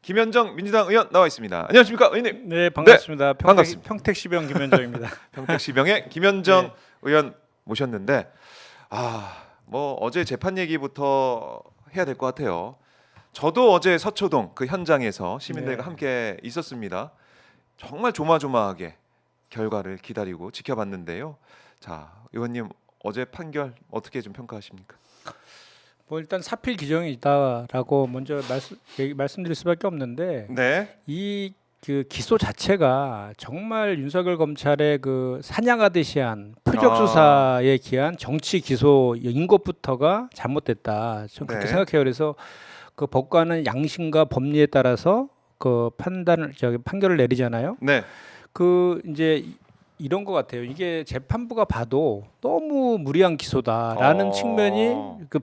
김현정 민주당 의원 나와 있습니다. 안녕하십니까, 의원님? 네, 반갑습니다. 반갑습니다. 평택시병 김현정입니다. 평택시병의 김현정 네. 의원 모셨는데 뭐 어제 재판 얘기부터 해야 될 것 같아요. 저도 어제 서초동 그 현장에서 시민들과 네. 함께 있었습니다. 정말 조마조마하게 결과를 기다리고 지켜봤는데요. 자, 의원님 어제 판결 어떻게 좀 평가하십니까? 뭐 일단 사필 규정이 있다라고 먼저 말씀드릴 수밖에 없는데 네. 이 그 기소 자체가 정말 윤석열 검찰의 그 사냥하듯이 한 표적 수사에 기한 정치 기소인 것부터가 잘못됐다. 저는 그렇게 네. 생각해요. 그래서 그 법관은 양심과 법리에 따라서 그 판결을 내리잖아요. 네. 그 이제 이런 것 같아요. 이게 재판부가 봐도 너무 무리한 기소다라는 측면이 그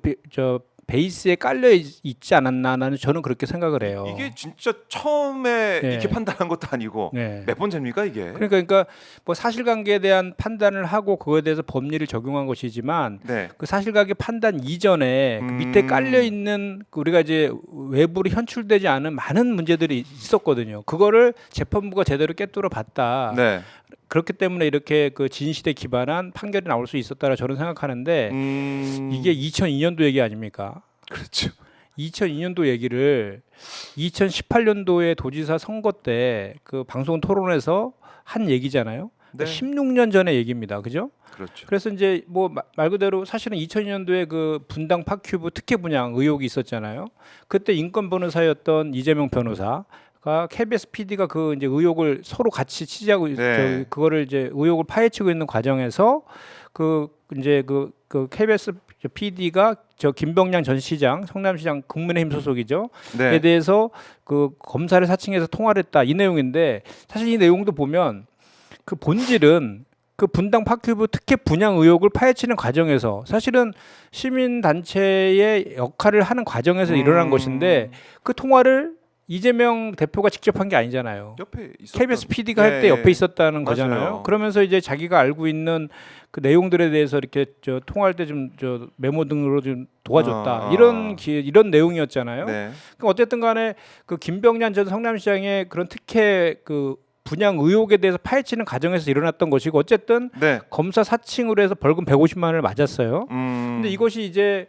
베이스에 깔려 있지 않았나는 저는 그렇게 생각을 해요. 이게 진짜 처음에 네. 이렇게 판단한 것도 아니고 네. 몇 번째입니까 이게? 그러니까 뭐 사실관계에 대한 판단을 하고 그거에 대해서 법리를 적용한 것이지만 네. 그 사실관계 판단 이전에 그 밑에 깔려 있는 우리가 이제 외부로 현출되지 않은 많은 문제들이 있었거든요. 그거를 재판부가 제대로 꿰뚫어 봤다. 네. 그렇기 때문에 이렇게 그 진실에 기반한 판결이 나올 수 있었다라 저는 생각하는데 이게 2002년도 얘기 아닙니까? 그렇죠. 2002년도 얘기를 2018년도에 도지사 선거 때 그 방송 토론에서 한 얘기잖아요. 네. 16년 전의 얘기입니다. 그죠? 그렇죠. 그래서 이제 뭐 말 그대로 사실은 2002년도에 그 분당 팝큐브 특혜 분양 의혹이 있었잖아요. 그때 인권 변호사였던 이재명 변호사가 KBS PD가 그 이제 의혹을 서로 같이 취재하고 네. 그거를 이제 의혹을 파헤치고 있는 과정에서 그 이제 그 KBS PD가 저 김병량 전 시장, 성남시장 국민의힘 소속이죠. 네. 에 대해서 그 검사를 사칭해서 통화를 했다 이 내용인데 사실 이 내용도 보면 그 본질은 그 분당 팝큐브 특혜 분양 의혹을 파헤치는 과정에서 사실은 시민 단체의 역할을 하는 과정에서 일어난 것인데 그 통화를 이재명 대표가 직접 한 게 아니잖아요. 옆에 있었던 KBS PD가 할 때 옆에 있었다는 거잖아요. 맞아요. 그러면서 이제 자기가 알고 있는 그 내용들에 대해서 이렇게 저 통화할 때 좀 저 메모 등으로 좀 도와줬다. 이런 내용이었잖아요. 네. 그러니까 어쨌든 간에 그 김병란 전 성남시장의 그런 특혜 그 분양 의혹에 대해서 파헤치는 과정에서 일어났던 것이고 어쨌든 네. 검사 사칭으로 해서 벌금 150만 원을 맞았어요. 근데 이것이 이제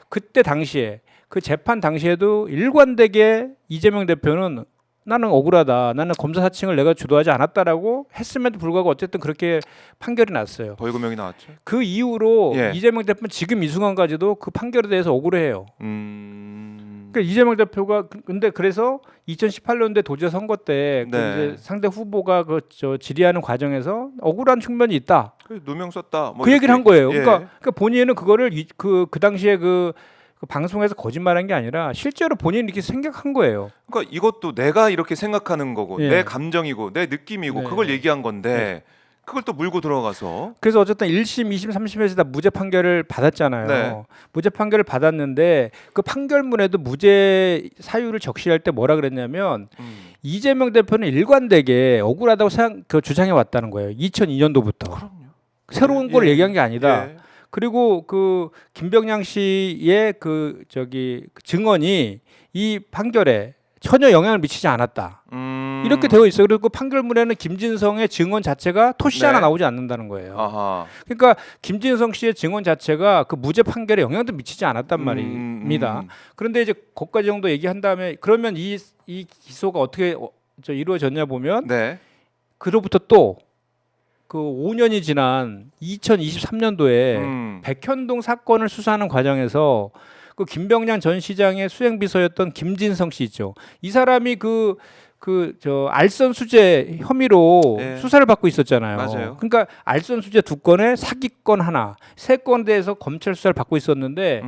그때 당시에 그 재판 당시에도 일관되게 이재명 대표는 나는 억울하다. 나는 검사 사칭을 내가 주도하지 않았다라고 했음에도 불구하고 어쨌든 그렇게 판결이 났어요. 벌금형이 나왔죠. 그 이후로 예. 이재명 대표는 지금 이 순간까지도 그 판결에 대해서 억울해해요. 그러니까 이재명 대표가 근데 그래서 2018년대 도지사 선거 때 그 네. 이제 상대 후보가 그 질의하는 과정에서 억울한 측면이 있다. 누명 썼다. 뭐 그 얘기를 한 거예요. 예. 그러니까 본인은 그거를 그 당시에 그 방송에서 거짓말한 게 아니라 실제로 본인이 이렇게 생각한 거예요. 그러니까 이것도 내가 이렇게 생각하는 거고 예. 내 감정이고 내 느낌이고 네. 그걸 얘기한 건데 그걸 또 물고 들어가서 그래서 어쨌든 1심, 2심, 3심에서 다 무죄 판결을 받았잖아요. 네. 무죄 판결을 받았는데 그 판결문에도 무죄 사유를 적시할 때 뭐라 그랬냐면 이재명 대표는 일관되게 억울하다고 주장해 왔다는 거예요. 2002년도부터. 그럼요. 새로운 예. 걸 예. 얘기한 게 아니다. 예. 그리고 그 김병량 씨의 그 증언이 이 판결에 전혀 영향을 미치지 않았다. 이렇게 되어 있어요. 그리고 그 판결문에는 김진성의 증언 자체가 토시 네. 하나 나오지 않는다는 거예요. 아하. 그러니까 김진성 씨의 증언 자체가 그 무죄 판결에 영향도 미치지 않았단 말입니다. 그런데 이제 거기까지 정도 얘기한 다음에 그러면 이 기소가 어떻게 이루어졌냐 보면 네. 그로부터 또 그 5년이 지난 2023년도에 백현동 사건을 수사하는 과정에서 그 김병량 전 시장의 수행비서였던 김진성 씨 있죠. 이 사람이 알선 수재 혐의로 네. 수사를 받고 있었잖아요. 맞아요. 그러니까 알선 수재 2건에 사기건 하나, 3건에 대해서 검찰 수사를 받고 있었는데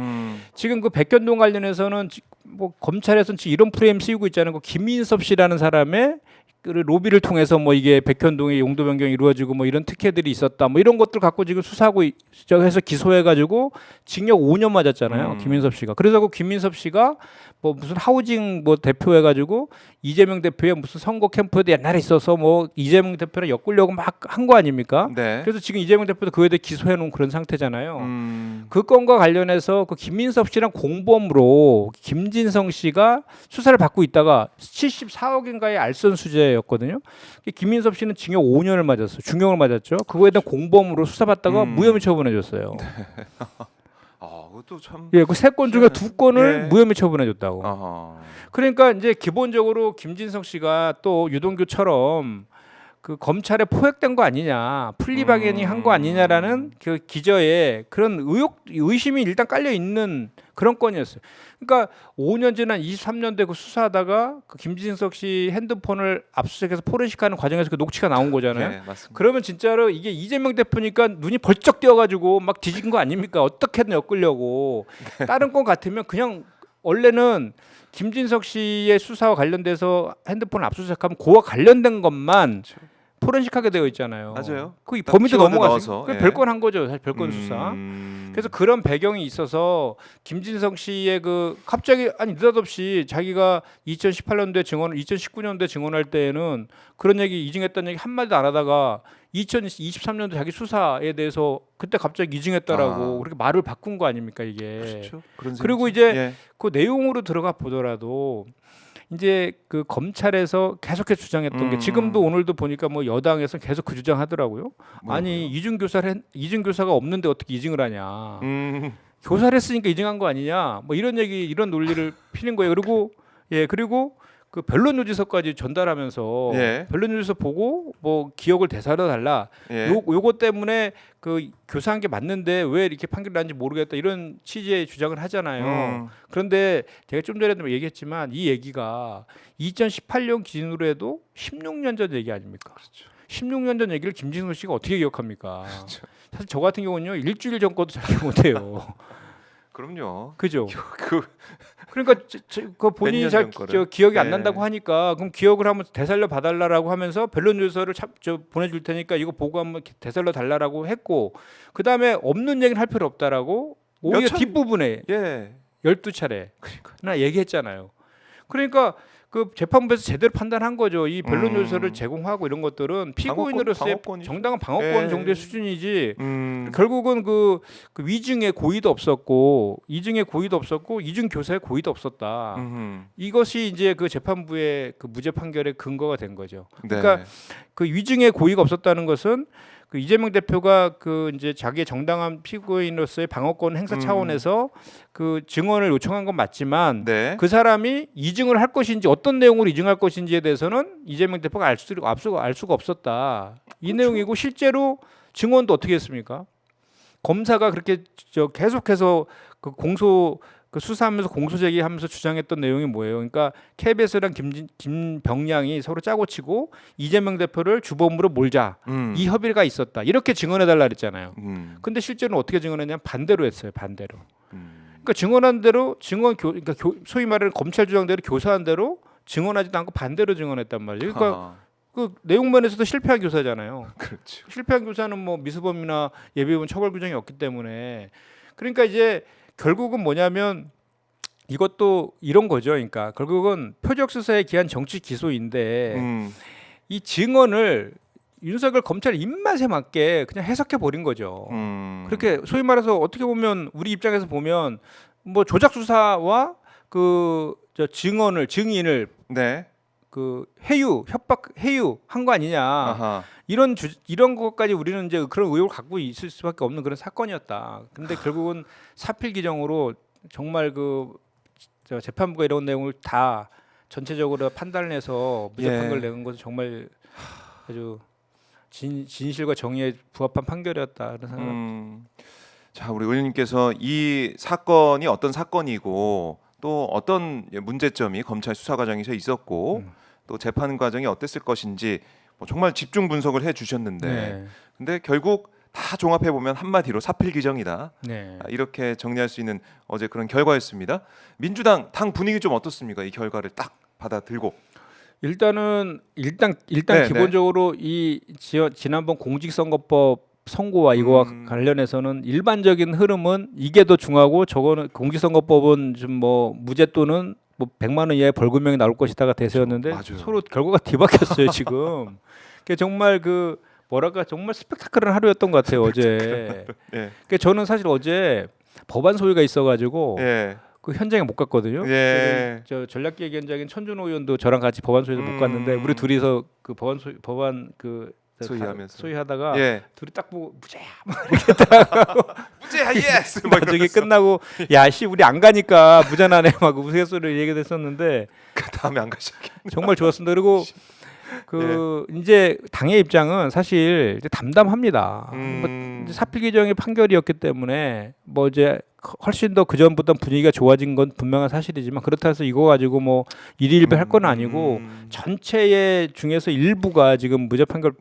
지금 그 백현동 관련해서는 뭐 검찰에서는 지금 이런 프레임 씌우고 있잖아요. 그 김인섭 씨라는 사람의 로비를 통해서 뭐 이게 백현동의 용도 변경이 이루어지고 뭐 이런 특혜들이 있었다 뭐 이런 것들 갖고 지금 수사하고 해서 기소해가지고 징역 5년 맞았잖아요. 김민섭 씨가. 그래서 그 김민섭 씨가 뭐 무슨 하우징 뭐 대표해가지고 이재명 대표의 무슨 선거 캠프에도 옛날에 있어서 뭐 이재명 대표를 엮으려고 막 한 거 아닙니까? 네. 그래서 지금 이재명 대표도 그에 대해 기소해 놓은 그런 상태잖아요. 그 건과 관련해서 그 김민섭 씨랑 공범으로 김진성 씨가 수사를 받고 있다가 74억인가의 알선 수재였거든요. 김민섭 씨는 징역 5년을 맞았어요. 중형을 맞았죠. 그거에 대한 공범으로 수사받다가 무혐의 처분해줬어요. 아, 그것도 참. 예, 그 세 건 중에 두 건을 예. 무혐의 처분해줬다고. 아하. 그러니까 이제 기본적으로 김진성 씨가 또 유동규처럼 그 검찰에 포획된 거 아니냐, 플리바게닝 한 거 아니냐라는 그 기저에 그런 의심이 일단 깔려 있는 그런 건이었어요. 그러니까 5년 지난 23년도에 그 수사하다가 그 김진석 씨 핸드폰을 압수수색해서 포렌식하는 과정에서 그 녹취가 나온 거잖아요. 네, 맞습니다. 그러면 진짜로 이게 이재명 대표니까 눈이 벌쩍 띄어가지고 막 뒤진 거 아닙니까? 어떻게든 엮으려고. 다른 건 같으면 그냥 원래는 김진석 씨의 수사와 관련돼서 핸드폰을 압수수색하면 그와 관련된 것만 포렌식하게 되어 있잖아요. 맞아요. 그 딱 범위도 키워드 넘어가서 넣어서, 예. 별건 한 거죠. 사실 별건 수사. 그래서 그런 배경이 있어서 김진성 씨의 그 갑자기 아니 느닷없이 자기가 2018년도에 증언, 2019년도에 증언할 때에는 그런 얘기 이증했다는 얘기 한 마디도 안 하다가 2023년도 자기 수사에 대해서 그때 갑자기 이증했다라고 그렇게 말을 바꾼 거 아닙니까 이게. 그렇죠. 그런 그리고 셈이죠. 이제 예. 그 내용으로 들어가 보더라도 이제 그 검찰에서 계속해서 주장했던 게 지금도 오늘도 보니까 뭐 여당에서 계속 그 주장하더라고요. 아니 이중 교사가 없는데 어떻게 이증을 하냐. 교사를 했으니까 이증한 거 아니냐. 뭐 이런 얘기 이런 논리를 피는 거예요. 그리고 그 변론 요지서까지 전달하면서 예. 변론 요지서 보고 뭐 기억을 되살려 달라. 예. 요거 때문에 그 교사한 게 맞는데 왜 이렇게 판결을 났는지 모르겠다 이런 취지의 주장을 하잖아요. 그런데 제가 좀 전에도 얘기했지만 이 얘기가 2018년 기준으로 해도 16년 전 얘기 아닙니까? 그렇죠. 16년 전 얘기를 김진수 씨가 어떻게 기억합니까? 그렇죠. 사실 저 같은 경우는요 일주일 전 것도 잘 기억 못해요. 그럼요. 그죠? 그 그러니까 그 본인이 몇년 잘 전 거를. 기억이 안 네. 난다고 하니까 그럼 기억을 한번 되살려 봐달라라고 하면서 변론 요소를 보내줄 테니까 이거 보고 한번 되살려 달라라고 했고 그 다음에 없는 얘기는 할 필요 없다라고 오히려 몇 천- 뒷부분에 예. 12차례나 얘기했잖아요. 그러니까 그 재판부에서 제대로 판단한 거죠. 이 변론 요소를 제공하고 이런 것들은 피고인으로서의 방어권이죠. 정당한 방어권 예. 정도의 수준이지 음. 결국은 그 위증의 고의도 없었고 이증의 고의도 없었고 이중 교사의 고의도 없었다. 이것이 이제 그 재판부의 그 무죄 판결의 근거가 된 거죠. 네. 그러니까 그 위증의 고의가 없었다는 것은 그 이재명 대표가 그 이제 자기의 정당한 피고인으로서의 방어권 행사 차원에서 그 증언을 요청한 건 맞지만 네. 그 사람이 이증을 할 것인지 어떤 내용으로 이증할 것인지에 대해서는 이재명 대표가 알 수가 없었다. 이 내용이고 실제로 증언도 어떻게 했습니까? 검사가 그렇게 계속해서 그 수사하면서 공소 제기하면서 주장했던 내용이 뭐예요? 그러니까 KBS랑 김병량이 서로 짜고 치고 이재명 대표를 주범으로 몰자 이 협의가 있었다. 이렇게 증언해달라 그랬잖아요. 근데 실제로는 어떻게 증언했냐면 반대로 했어요. 반대로. 그러니까 증언한 대로 그러니까 소위 말하는 검찰 주장대로 교사한 대로 증언하지도 않고 반대로 증언했단 말이에요. 그러니까 그 내용면에서도 실패한 교사잖아요. 그렇죠. 실패한 교사는 뭐 미수범이나 예비범 처벌 규정이 없기 때문에 그러니까 이제 결국은 뭐냐면 이것도 이런 거죠. 그러니까 결국은 표적 수사에 기한 정치 기소인데 이 증언을 윤석열 검찰 입맛에 맞게 그냥 해석해 버린 거죠. 그렇게 소위 말해서 어떻게 보면 우리 입장에서 보면 뭐 조작 수사와 그 증인을 네. 그 협박 한 거 아니냐. 아하. 이런 것까지 우리는 이제 그런 의혹을 갖고 있을 수밖에 없는 그런 사건이었다. 근데 결국은 사필 규정으로 정말 재판부가 이런 내용을 다 전체적으로 판단을 해서 무죄 예. 판결을 내는 것은 정말 아주 진실과 정의에 부합한 판결이었다. 그런 생각. 자, 우리 의원님께서 이 사건이 어떤 사건이고 또 어떤 문제점이 검찰 수사 과정에서 있었고 또 재판 과정이 어땠을 것인지 뭐 정말 집중 분석을 해주셨는데, 네. 근데 결국 다 종합해 보면 한마디로 사필 규정이다. 네. 이렇게 정리할 수 있는 어제 그런 결과였습니다. 민주당 당 분위기 좀 어떻습니까? 이 결과를 딱 받아들고. 일단 네, 기본적으로 지난번 공직선거법 선고와 이거와 관련해서는 일반적인 흐름은 이게 더 중하고 저거는 공직선거법은 좀 뭐 무죄 또는 뭐 100만 원 이하의 벌금형이 나올 것이다가 대세였는데 맞아요. 서로 결과가 뒤바뀌었어요 지금. 그게 정말 그 뭐랄까 정말 스펙타클한 하루였던 것 같아요 어제. 예. 그 저는 사실 어제 법안 소위가 있어가지고 예. 그 현장에 못 갔거든요. 예. 저 전략기획위원장인 천준호 의원도 저랑 같이 법안 소위에서 못 갔는데 우리 둘이서 그 법안 그 소위하면서. 소위하다가 예. 둘이 딱 보고 무죄야 무죄야 예스. 막 나중에 이러면서. 끝나고 야씨 우리 안 가니까 무죄나네 막 우스갯소리를 얘기했었는데 그 다음에 안 가셨겠네. 정말 좋았습니다. 그리고 그 이제 당의 입장은 사실 이제 담담합니다. 뭐 이제 사필 규정의 판결이었기 때문에 뭐 이제 훨씬 더 그 전보다 분위기가 좋아진 건 분명한 사실이지만 그렇다 해서 이거 가지고 뭐 일일비 할 건 아니고 전체의 중에서 일부가 지금 무죄 판결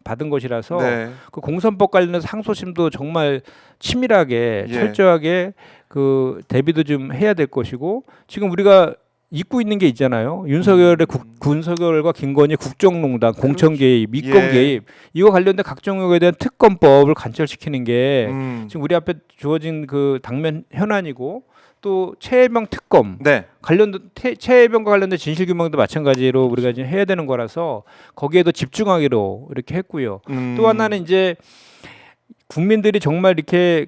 받은 것이라서 네. 그 공선법 관련해서 항소심도 정말 치밀하게 예. 철저하게 그 대비도 좀 해야 될 것이고 지금 우리가 잊고 있는 게 있잖아요. 윤석열의 군석열과 김건희 국정농단, 공천 개입, 이권 예. 개입 이거 관련된 각종 의혹에 대한 특검법을 관철시키는 게 지금 우리 앞에 주어진 그 당면 현안이고 또 최혜병 특검 네. 관련된 최혜병과 관련된 진실규명도 마찬가지로 우리가 이제 해야 되는 거라서 거기에도 집중하기로 이렇게 했고요. 또 하나는 이제 국민들이 정말 이렇게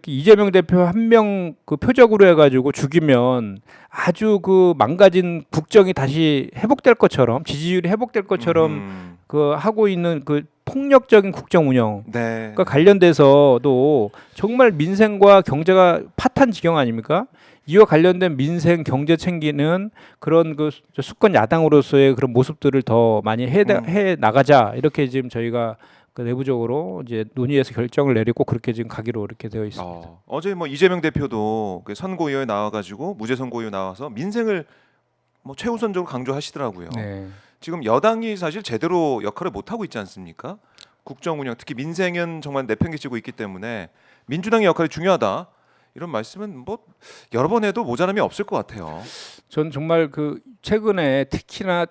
이재명 대표 한 명 그 표적으로 해가지고 죽이면 아주 그 망가진 국정이 다시 회복될 것처럼 지지율이 회복될 것처럼 그 하고 있는 그 폭력적인 국정 운영 네. 과 관련돼서도 정말 민생과 경제가 파탄 지경 아닙니까? 이와 관련된 민생 경제 챙기는 그런 그 수권 야당으로서의 그런 모습들을 더 많이 해 나가자 이렇게 지금 저희가 그 내부적으로 이제 논의해서 결정을 내리고 그렇게 지금 가기로 이렇게 되어 있습니다. 어제 뭐 이재명 대표도 그 선고위에 나와가지고 무죄 선고위에 나와서 민생을 뭐 최우선적으로 강조하시더라고요. 네. 지금 여당이 사실 제대로 역할을 못 하고 있지 않습니까? 국정 운영 특히 민생은 정말 내팽개치고 있기 때문에 민주당의 역할이 중요하다. 이런 말씀은 뭐 여러 번 해도 모자람이 없을 것 같아요. 전 정말 그 최근에 특히나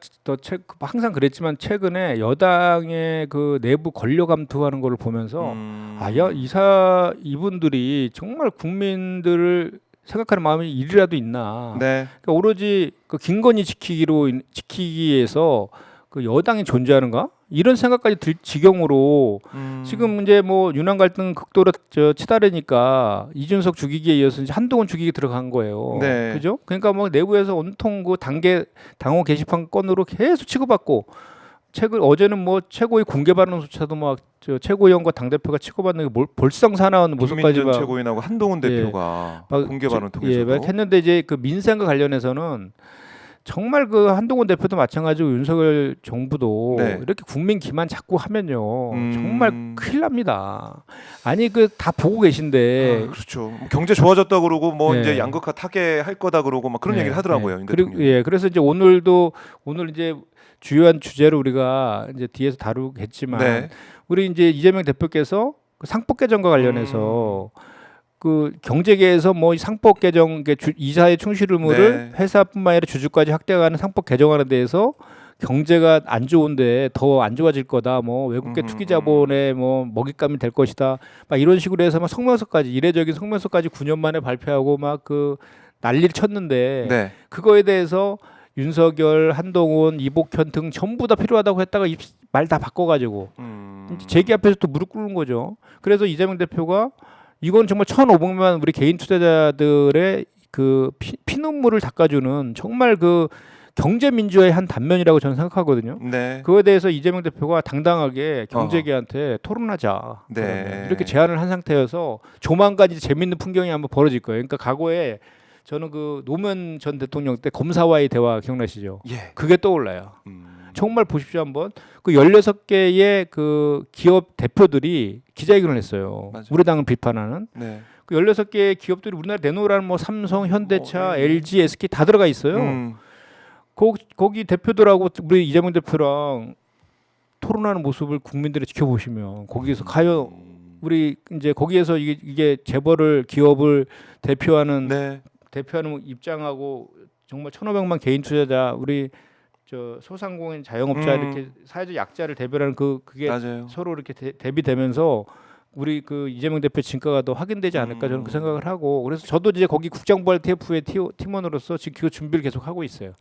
항상 그랬지만 최근에 여당의 그 내부 권력 감투하는 거를 보면서 이분들이 정말 국민들을 생각하는 마음이 일이라도 있나. 네. 그러니까 오로지 그 김건희 지키기 위해서 그 여당이 존재하는가? 이런 생각까지 들 지경으로 지금 이제 뭐 윤한 갈등 극도로 치달으니까 이준석 죽이기에 이어서 이제 한동훈 죽이기 들어간 거예요. 네. 그죠? 그러니까 뭐 내부에서 온통 그 당원 게시판 건으로 계속 치고받고 어제는 뭐 최고위 공개 발언조차도 막 최고위원과 당 대표가 치고받는 게 볼썽사나운 모습까지 김민준 최고위원하고 한동훈 대표가 공개 발언 통해서 막 했는데 이제 그 민생과 관련해서는 정말 그 한동훈 대표도 마찬가지고 윤석열 정부도 네. 이렇게 국민 기만 자꾸 하면요 정말 큰일 납니다. 아니 그 다 보고 계신데 그렇죠. 뭐 경제 좋아졌다 그러고 뭐 네. 이제 양극화 타개할 거다 그러고 막 그런 얘기를 하더라고요. 윤 그리고 대통령이. 그래서 이제 오늘 이제 주요한 주제로 우리가 이제 뒤에서 다루겠지만 네. 우리 이제 이재명 대표께서 그 상법 개정과 관련해서 그 경제계에서 뭐 상법 개정 이사의 충실 의무를 네. 회사뿐만 아니라 주주까지 확대하는 상법 개정안에 대해서 경제가 안 좋은데 더 안 좋아질 거다. 뭐 외국계 투기 자본의 뭐 먹잇감이 될 것이다. 막 이런 식으로 해서 막 성명서까지 이례적인 성명서까지 9년 만에 발표하고 막 그 난리를 쳤는데 네. 그거에 대해서 윤석열, 한동훈, 이복현 등 전부 다 필요하다고 했다가 말 다 바꿔가지고 재기 앞에서 또 무릎 꿇는 거죠. 그래서 이재명 대표가 이건 정말 1,500만 우리 개인 투자자들의 그 피눈물을 닦아주는 정말 그 경제 민주화의 한 단면이라고 저는 생각하거든요. 네. 그거에 대해서 이재명 대표가 당당하게 경제계한테 토론하자. 네. 이렇게 제안을 한 상태여서 조만간 이제 재밌는 풍경이 한번 벌어질 거예요. 그러니까 과거에 저는 그 노무현 전 대통령 때 검사와의 대화 기억나시죠? 예. 그게 떠올라요. 정말 보십시오 한번 그 16개의 그 기업 대표들이 기자회견을 했어요. 맞아요. 우리 당을 비판하는 네. 그 16개의 기업들이 우리나라 내놓으라는 뭐 삼성, 현대차, 네. LG, SK 다 들어가 있어요. 거기 대표들하고 우리 이재명 대표랑 토론하는 모습을 국민들이 지켜보시면 거기에서 과연 우리 이제 거기에서 이게 재벌을 기업을 대표하는 네. 입장하고 정말 1,500만 개인 투자자 우리 저 소상공인 자영업자 이렇게 사회적 약자를 대변하는 그게 맞아요. 서로 이렇게 대비되면서 우리 그 이재명 대표 진가가 더 확인되지 않을까 저는 그 생각을 하고 그래서 저도 이제 거기 국정부활 TF의 팀원으로서 지금 그 준비를 계속 하고 있어요.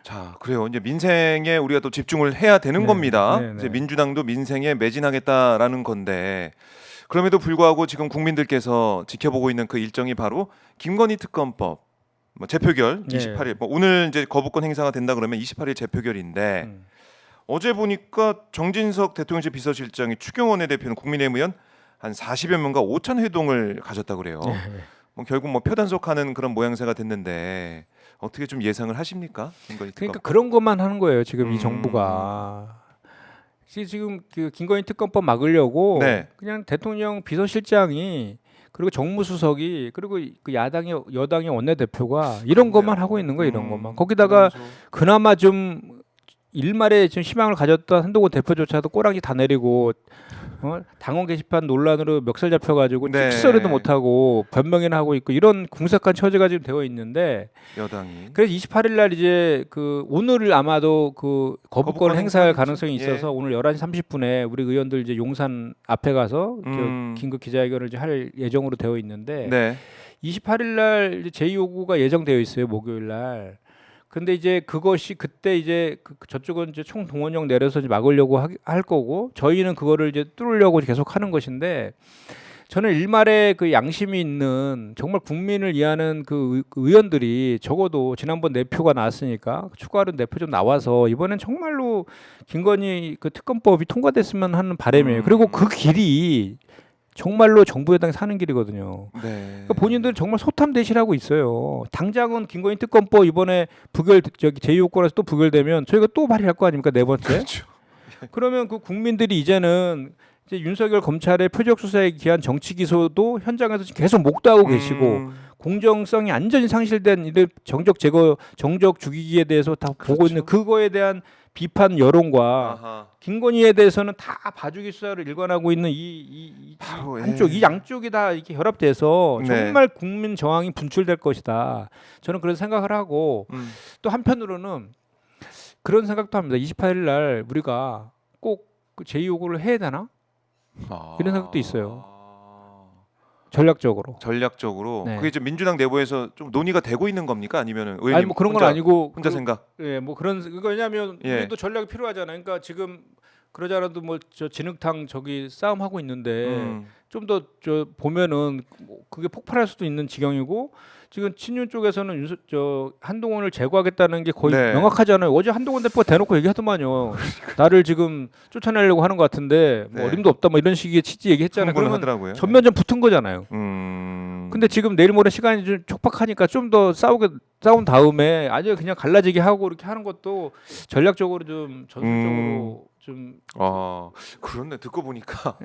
자, 그래요. 이제 민생에 우리가 또 집중을 해야 되는 네, 겁니다. 네, 네. 이제 민주당도 민생에 매진하겠다라는 건데 그럼에도 불구하고 지금 국민들께서 지켜보고 있는 그 일정이 바로 김건희 특검법 뭐 재표결 네. 28일. 뭐 오늘 이제 거부권 행사가 된다 그러면 28일 재표결인데 어제 보니까 정진석 대통령실 비서실장이 추경호 대표는 국민의힘 의원 한 40여 명과 5천 회동을 가졌다 그래요. 네. 뭐 결국 뭐 표단속하는 그런 모양새가 됐는데 어떻게 좀 예상을 하십니까? 김건희 특검. 그러니까 그런 것만 하는 거예요. 지금 이 정부가 지금 그 김건희 특검법 막으려고 네. 그냥 대통령 비서실장이 그리고 정무수석이 그리고 그 여당의 원내대표가 이런 것만 하고 있는 거예요. 이런 것만. 거기다가 그나마 좀 일말에 좀 희망을 가졌던 한동훈 대표조차도 꼬랑지 다 내리고 당원 게시판 논란으로 멱살 잡혀가지고 네. 찍소리도 못하고 변명이나 하고 있고 이런 궁색한 처지가 지금 되어 있는데 여당이. 그래서 28일 날 이제 그 오늘 아마도 그 거부권 행사할 가능성이 있어서 오늘 11시 30분에 우리 의원들 이제 용산 앞에 가서 긴급 기자회견을 이제 할 예정으로 되어 있는데 네. 28일 날 제2요구가 예정되어 있어요. 목요일 날. 근데 이제 그것이 그때 이제 저쪽은 이제 총동원령 내려서 이제 막으려고 할 거고 저희는 그거를 이제 뚫으려고 계속 하는 것인데 저는 일말에 그 양심이 있는 정말 국민을 이해하는 그 의원들이 적어도 지난번 내표가 나왔으니까 추가로 내표 좀 나와서 이번엔 정말로 김건희 그 특검법이 통과됐으면 하는 바람이에요. 그리고 그 길이 정말로 정부 여당이 사는 길이거든요. 네. 그러니까 본인들은 정말 소탐대실하고 있어요. 당장은 김건희 특검법 이번에 제2요건에서 또 부결되면 저희가 또 발의할 거 아닙니까 네 번째? 그렇죠. 그러면 그 국민들이 이제 윤석열 검찰의 표적 수사에 기한 정치 기소도 현장에서 지금 계속 목도하고 계시고 공정성이 완전히 상실된 이들 정적 죽이기에 대해서 다 보고 있는 그거에 대한 비판 여론과 아하. 김건희에 대해서는 다 봐주기 수사를 일관하고 있는 이 바로, 한쪽 이 양쪽이 다 이렇게 결합돼서 네. 정말 국민 저항이 분출될 것이다. 저는 그런 생각을 하고 또 한편으로는 그런 생각도 합니다. 28일 날 우리가 꼭 그 제2요구를 해야 되나? 이런 생각도 있어요. 전략적으로. 네. 그게 이제 민주당 내부에서 좀 논의가 되고 있는 겁니까? 아니면은 의원님 아니 뭐 그런 건 아니고 혼자 생각. 예, 뭐 그런 왜냐하면 예. 우리도 전략이 필요하잖아요. 그러니까 지금 그러자라도 뭐 저 진흙탕 저기 싸움 하고 있는데 좀 더 저 보면은 그게 폭발할 수도 있는 지경이고 지금 친윤 쪽에서는 한동훈을 제거하겠다는 게 거의 네. 명확하잖아요. 어제 한동훈 대표가 대놓고 얘기하더만요. 나를 지금 쫓아내려고 하는 것 같은데 뭐 네. 어림도 없다 뭐 이런 식의 취지 얘기했잖아요. 흥분을 그러면 하더라고요. 전면전 붙은 거잖아요. 근데 지금 내일 모레 시간이 좀 촉박하니까 좀 더 싸운 다음에 아주 그냥 갈라지게 하고 이렇게 하는 것도 전략적으로 좀 전술적으로 좀 그렇네. 듣고 보니까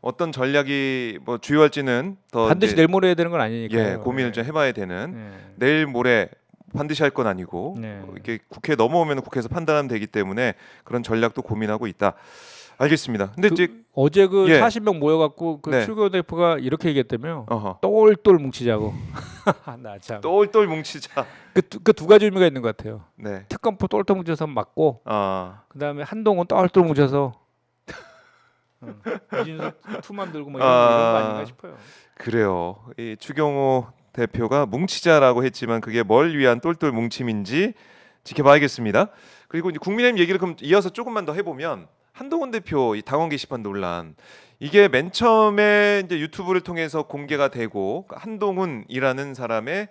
어떤 전략이 뭐 주요할지는 더 반드시 이제, 내일 모레 해야 되는 건 아니니까요. 예, 고민을 좀 해봐야 되는. 네. 내일 모레 반드시 할 건 아니고 네. 이렇게 국회 넘어오면 국회에서 판단하면 되기 때문에 그런 전략도 고민하고 있다. 알겠습니다. 근데 이제 어제 그 예. 40명 모여갖고 그 네. 추기호 대표가 이렇게 얘기했다며 어허. 똘똘 뭉치자고. 나 참. 똘똘 뭉치자. 그 두 가지 의미가 있는 것 같아요. 네. 특검법 똘똘 뭉쳐서 맞고 아, 그다음에 한동훈 똘똘 뭉쳐서 이준석 투만 들고 뭐 이런 거 아닌가 싶어요. 그래요. 이 추경호 대표가 뭉치자라고 했지만 그게 뭘 위한 똘똘 뭉침인지 지켜봐야겠습니다. 그리고 이제 국민의힘 얘기를 그럼 이어서 조금만 더 해보면 한동훈 대표 이 당원 게시판 논란 이게 맨 처음에 이제 유튜브를 통해서 공개가 되고 한동훈이라는 사람의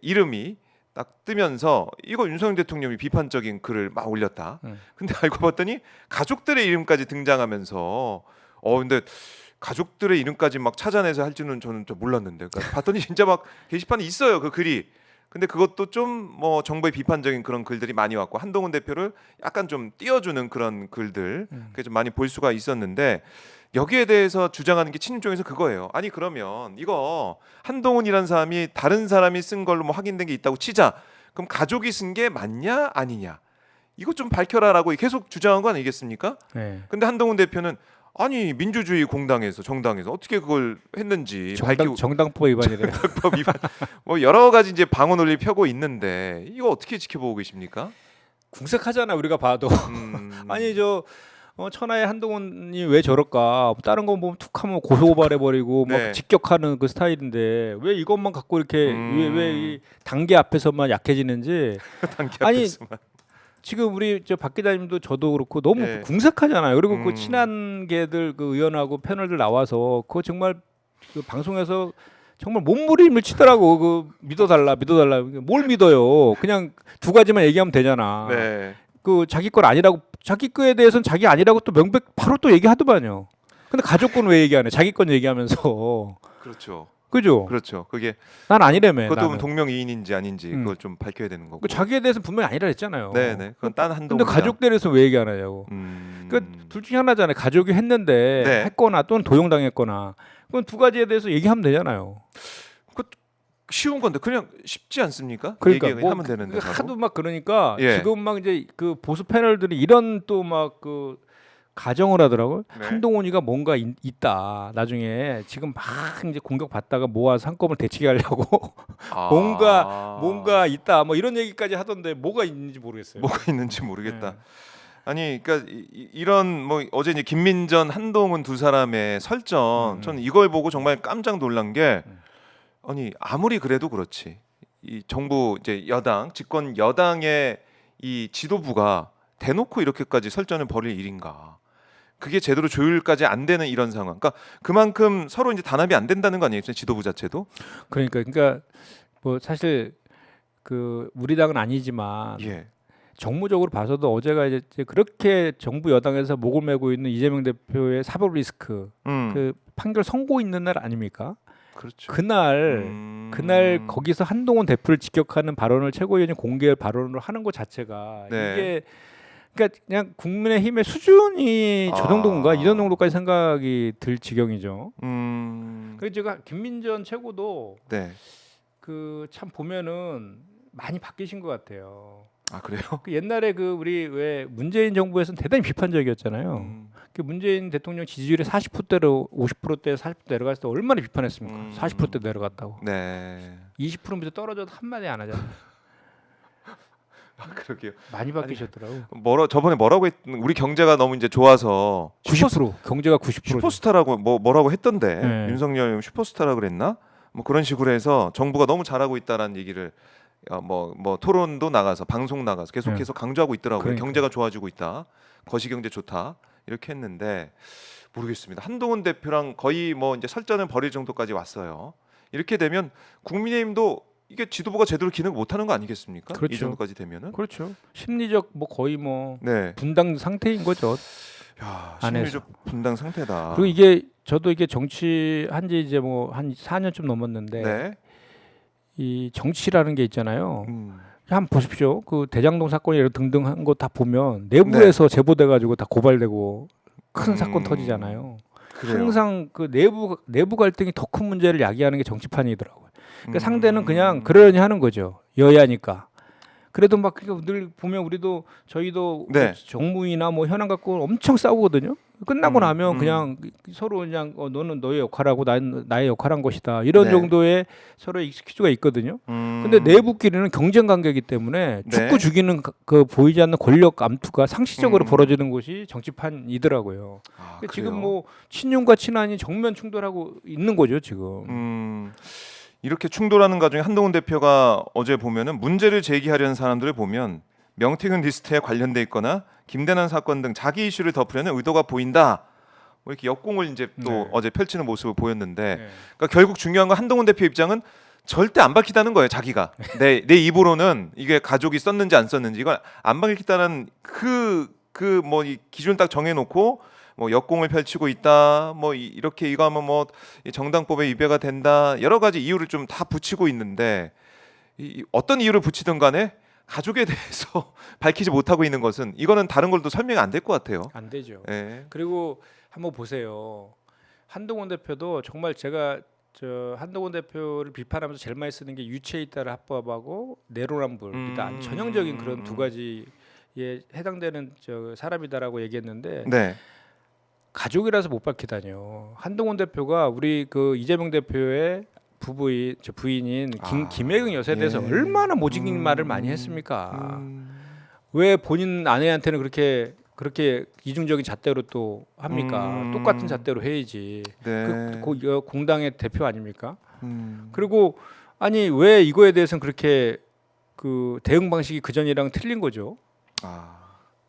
이름이 딱 뜨면서 이거 윤석열 대통령이 비판적인 글을 막 올렸다. 근데 알고 봤더니 가족들의 이름까지 등장하면서 근데 가족들의 이름까지 막 찾아내서 할 줄은 저는 좀 몰랐는데 그러니까 봤더니 진짜 막 게시판에 있어요 그 글이. 근데 그것도 좀 뭐 정부의 비판적인 그런 글들이 많이 왔고 한동훈 대표를 약간 좀 띄워주는 그런 글들 그게 좀 많이 볼 수가 있었는데 여기에 대해서 주장하는 게 친윤 쪽에서 그거예요. 아니 그러면 이거 한동훈이라는 사람이 다른 사람이 쓴 걸로 뭐 확인된 게 있다고 치자. 그럼 가족이 쓴 게 맞냐 아니냐 이거 좀 밝혀라라고 계속 주장한 거 아니겠습니까? 네. 근데 한동훈 대표는 아니 민주주의 공당에서 정당에서 어떻게 그걸 했는지 밝히고 정당법 위반이래요. 정당법 위반 뭐 여러 가지 이제 방어 논리 펴고 있는데 이거 어떻게 지켜보고 계십니까? 궁색하잖아 우리가 봐도. 아니 저 천하의 한동훈이 왜 저럴까? 다른 거 보면 툭하면 고소고발해버리고 네. 막 직격하는 그 스타일인데 왜 이것만 갖고 이렇게 왜 이 단계 앞에서만 약해지는지. 단계 아니, 앞에서만. 지금 우리 저 박 기자님도 저도 그렇고 너무 예. 궁색하잖아요. 그리고 그 친한 개들 그 의원하고 패널들 나와서 그거 정말 그 방송에서 정말 몸부림을 치더라고. 그 믿어달라. 뭘 믿어요? 그냥 두 가지만 얘기하면 되잖아. 네. 그 자기 건 아니라고, 자기 거에 대해서는 자기 아니라고 또 명백 바로 또 얘기하더만요. 근데 가족 건 왜 얘기 안 해? 자기 건 얘기하면서. 그렇죠. 그죠? 그렇죠. 그게 난 아니라며. 그것도 나는. 동명이인인지 아닌지 그걸 좀 밝혀야 되는 거고. 그 자기에 대해서는 분명히 아니라 했잖아요. 네, 네. 그건 딴 한동. 근데 가족들에 대해서 왜 얘기 안 하냐고. 둘 중에 하나잖아요. 가족이 했는데 네. 했거나 또는 도용당했거나. 그건 두 가지에 대해서 얘기하면 되잖아요. 쉬운 건데 그냥 쉽지 않습니까? 그러니까 얘기하면 되는데 하도 막 그러니까 예. 지금 막 이제 그 보수 패널들이 이런 또 막 그 가정을 하더라고요. 네. 한동훈이가 뭔가 있다. 나중에 지금 막 이제 공격 받다가 모아서 한꺼번에 대치게 하려고 뭔가 있다. 뭐 이런 얘기까지 하던데 뭐가 있는지 모르겠어요. 뭐가 있는지 모르겠다. 네. 아니, 그러니까 이런 뭐 어제 이제 김민전, 한동훈 두 사람의 설전, 저는 이걸 보고 정말 깜짝 놀란 게 아니 아무리 그래도 그렇지 이 정부 이제 여당 집권 여당의 이 지도부가 대놓고 이렇게까지 설전을 벌일 일인가? 그게 제대로 조율까지 안 되는 이런 상황. 그러니까 그만큼 서로 이제 단합이 안 된다는 거 아니겠어요? 지도부 자체도. 그러니까 뭐 사실 그 우리 당은 아니지만 예. 정무적으로 봐서도 어제가 이제 그렇게 정부 여당에서 목을 메고 있는 이재명 대표의 사법 리스크 그 판결 선고 있는 날 아닙니까? 그렇죠. 그날 거기서 한동훈 대표를 직격하는 발언을 최고위원이 공개 발언으로 하는 것 자체가 네. 이게 그러니까 그냥 국민의힘의 수준이 저 정도인가 이 정도까지 생각이 들 지경이죠. 그래서 제가 김민전 최고도 네. 그 참 보면은 많이 바뀌신 것 같아요. 아 그래요? 그 옛날에 그 우리 왜 문재인 정부에서는 대단히 비판적이었잖아요. 그 문재인 대통령 지지율이 40%대로 50%대 40% 내려갔을 때 얼마나 비판했습니까? 40%대 내려갔다고. 네. 20% 밑에 떨어져도 한마디 안 하잖아요. 그러게요. 많이 바뀌셨더라고. 저번에 뭐라고 우리 경제가 너무 이제 좋아서 90% 경제가 90%. 슈퍼스타라고 뭐라고 했던데 네. 윤석열 슈퍼스타라 그랬나? 뭐 그런 식으로 해서 정부가 너무 잘하고 있다라는 얘기를 뭐 토론도 나가서 방송 나가서 계속 강조하고 있더라고요. 그러니까. 경제가 좋아지고 있다. 거시경제 좋다. 이렇게 했는데 모르겠습니다. 한동훈 대표랑 거의 뭐 이제 설전을 벌일 정도까지 왔어요. 이렇게 되면 국민의힘도 이게 지도부가 제대로 기능을 못하는 거 아니겠습니까? 그렇죠. 이 정도까지 되면은. 그렇죠. 심리적 뭐 거의 뭐 네. 분당 상태인 거죠. 야, 안에서. 심리적 분당 상태다. 그리고 이게 저도 이게 정치 한지 이제 뭐 한 4년쯤 넘었는데 네. 이 정치라는 게 있잖아요. 한번 보십시오. 그 대장동 사건이 등등 한 거 다 보면 내부에서 제보돼 가지고 다 고발되고 큰 사건 터지잖아요. 그래요. 항상 그 내부 갈등이 더 큰 문제를 야기하는 게 정치판이더라고요. 그러니까 상대는 그냥 그러려니 하는 거죠. 여야니까. 그래도 막 늘 보면 저희도 네. 뭐 정무위나 뭐 현안 갖고 엄청 싸우거든요. 끝나고 나면 그냥 서로 그냥 너는 너의 역할하고 나는 나의 역할한 것이다. 이런 네. 정도의 서로의 익스큐즈가 있거든요. 근데 내부끼리는 경쟁 관계이기 때문에 네. 죽고 죽이는 그 보이지 않는 권력 암투가 상시적으로 벌어지는 곳이 정치판이더라고요. 지금 뭐 친윤과 친한이 정면 충돌하고 있는 거죠 지금. 이렇게 충돌하는 과정에 한동훈 대표가 어제 보면은 문제를 제기하려는 사람들을 보면 명태균 리스트에 관련돼 있거나 김대남 사건 등 자기 이슈를 덮으려는 의도가 보인다. 뭐 이렇게 역공을 이제 또 어제 펼치는 모습을 보였는데, 그러니까 결국 중요한 건 한동훈 대표 입장은 절대 안 밝히다는 거예요. 자기가 내 입으로는 이게 가족이 썼는지 안 썼는지 이걸 안 밝히다는 그 뭐 이 기준 딱 정해놓고. 뭐 역공을 펼치고 있다. 뭐 이렇게 이거 하면 뭐 정당법에 위배가 된다. 여러 가지 이유를 좀 다 붙이고 있는데 어떤 이유를 붙이든 간에 가족에 대해서 밝히지 못하고 있는 것은 이거는 다른 걸도 설명이 안 될 것 같아요. 안 되죠. 네. 그리고 한번 보세요. 한동훈 대표도 정말 제가 한동훈 대표를 비판하면서 제일 많이 쓰는 게 유체에 따라 합법하고 내로남불이다. 전형적인 그런 두 가지에 해당되는 사람이다라고 얘기했는데 네. 가족이라서 못 밝히다니요. 한동훈 대표가 우리 그 이재명 대표의 부인인 김혜경 여사에 대해서 얼마나 모직인 말을 많이 했습니까? 왜 본인 아내한테는 그렇게 이중적인 잣대로 또 합니까? 똑같은 잣대로 해야지. 네. 공당의 대표 아닙니까? 음. 그리고 아니 왜 이거에 대해서는 그렇게 그 대응 방식이 그 전이랑 틀린 거죠. 아.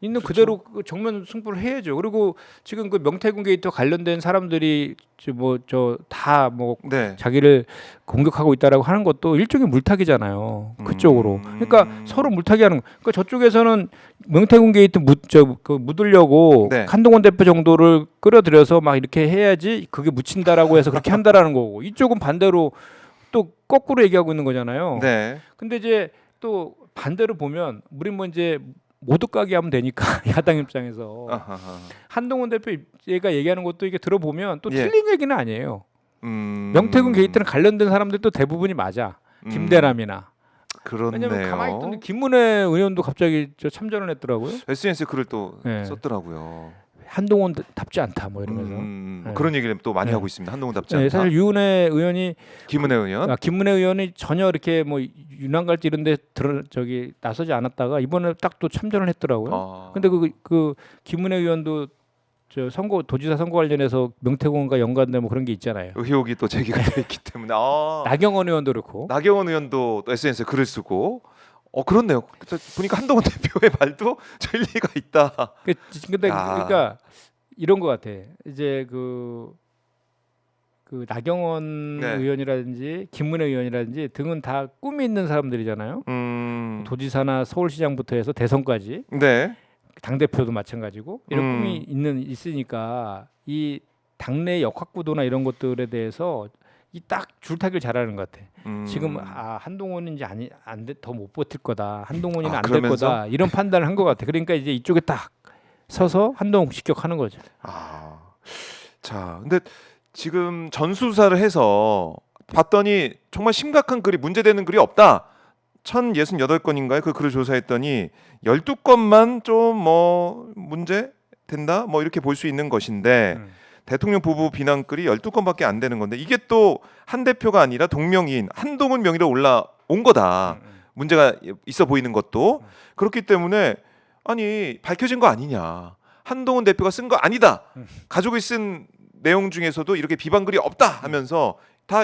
있는 그렇죠. 그대로 그 정면 승부를 해야죠. 그리고 지금 그 명태균 게이트 관련된 사람들이 다 뭐 네. 자기를 공격하고 있다라고 하는 것도 일종의 물타기잖아요. 그쪽으로. 그러니까 서로 물타기하는. 그러니까 저쪽에서는 명태균 게이트 묻으려고 네. 한동훈 대표 정도를 끌어들여서 막 이렇게 해야지 그게 묻힌다라고 해서 그렇게 한다라는 거고. 이쪽은 반대로 또 거꾸로 얘기하고 있는 거잖아요. 네. 근데 이제 또 반대로 보면 우리 뭐 이제 모두 까기 하면 되니까 야당 입장에서 아하하. 한동훈 대표 얘가 얘기하는 것도 이게 들어보면 또 예. 틀린 얘기는 아니에요. 명태균 게이트는 관련된 사람들도 대부분이 맞아. 김대람이나. 그렇네요. 왜냐면 가만히 있던데 김문혜 의원도 갑자기 참전을 했더라고요. SNS 글을 또 네. 썼더라고요. 한동훈답지 않다 뭐 이러면서. 네. 그런 얘기를 또 많이 네. 하고 있습니다. 한동훈답지 네, 않다. 사실 유은혜 의원이 김은혜 의원. 김문혜 의원이 전혀 이렇게 뭐 유난갈지 이런데 나서지 않았다가 이번에 딱 또 참전을 했더라고요. 근데 그 김문혜 의원도 저 도지사 선거 관련해서 명태균과 연관된 뭐 그런 게 있잖아요. 의혹이 또 제기가 돼 있기 때문에 나경원 의원도 그렇고. 나경원 의원도 또 SNS에 글을 쓰고 그렇네요. 보니까 한동훈 대표의 말도 저 일리가 있다. 근데 그러니까 이런 것 같아. 이제 그 나경원 네. 의원이라든지 김문혜 의원이라든지 등은 다 꿈이 있는 사람들이잖아요. 도지사나 서울시장부터 해서 대선까지. 네. 당 대표도 마찬가지고 이런 꿈이 있으니까 이 당내 역학구도나 이런 것들에 대해서 이 딱 줄타기를 잘하는 것 같아. 지금 한동훈은 이제 더 못 버틸 거다. 한동훈이는 안 될 거다. 이런 판단을 한 것 같아. 그러니까 이제 이쪽에 딱 서서 한동훈 직격하는 거죠. 자, 근데 지금 전수사를 해서 봤더니 정말 심각한 글이 문제되는 글이 없다. 1068건인가요? 그 글을 조사했더니 12건만 좀 뭐 문제 된다. 뭐 이렇게 볼 수 있는 것인데 대통령 부부 비난글이 12건밖에 안 되는 건데 이게 또 한 대표가 아니라 동명이인 한동훈 명의로 올라온 거다. 문제가 있어 보이는 것도 그렇기 때문에 아니 밝혀진 거 아니냐. 한동훈 대표가 쓴 거 아니다. 가족이 쓴 내용 중에서도 이렇게 비방글이 없다 하면서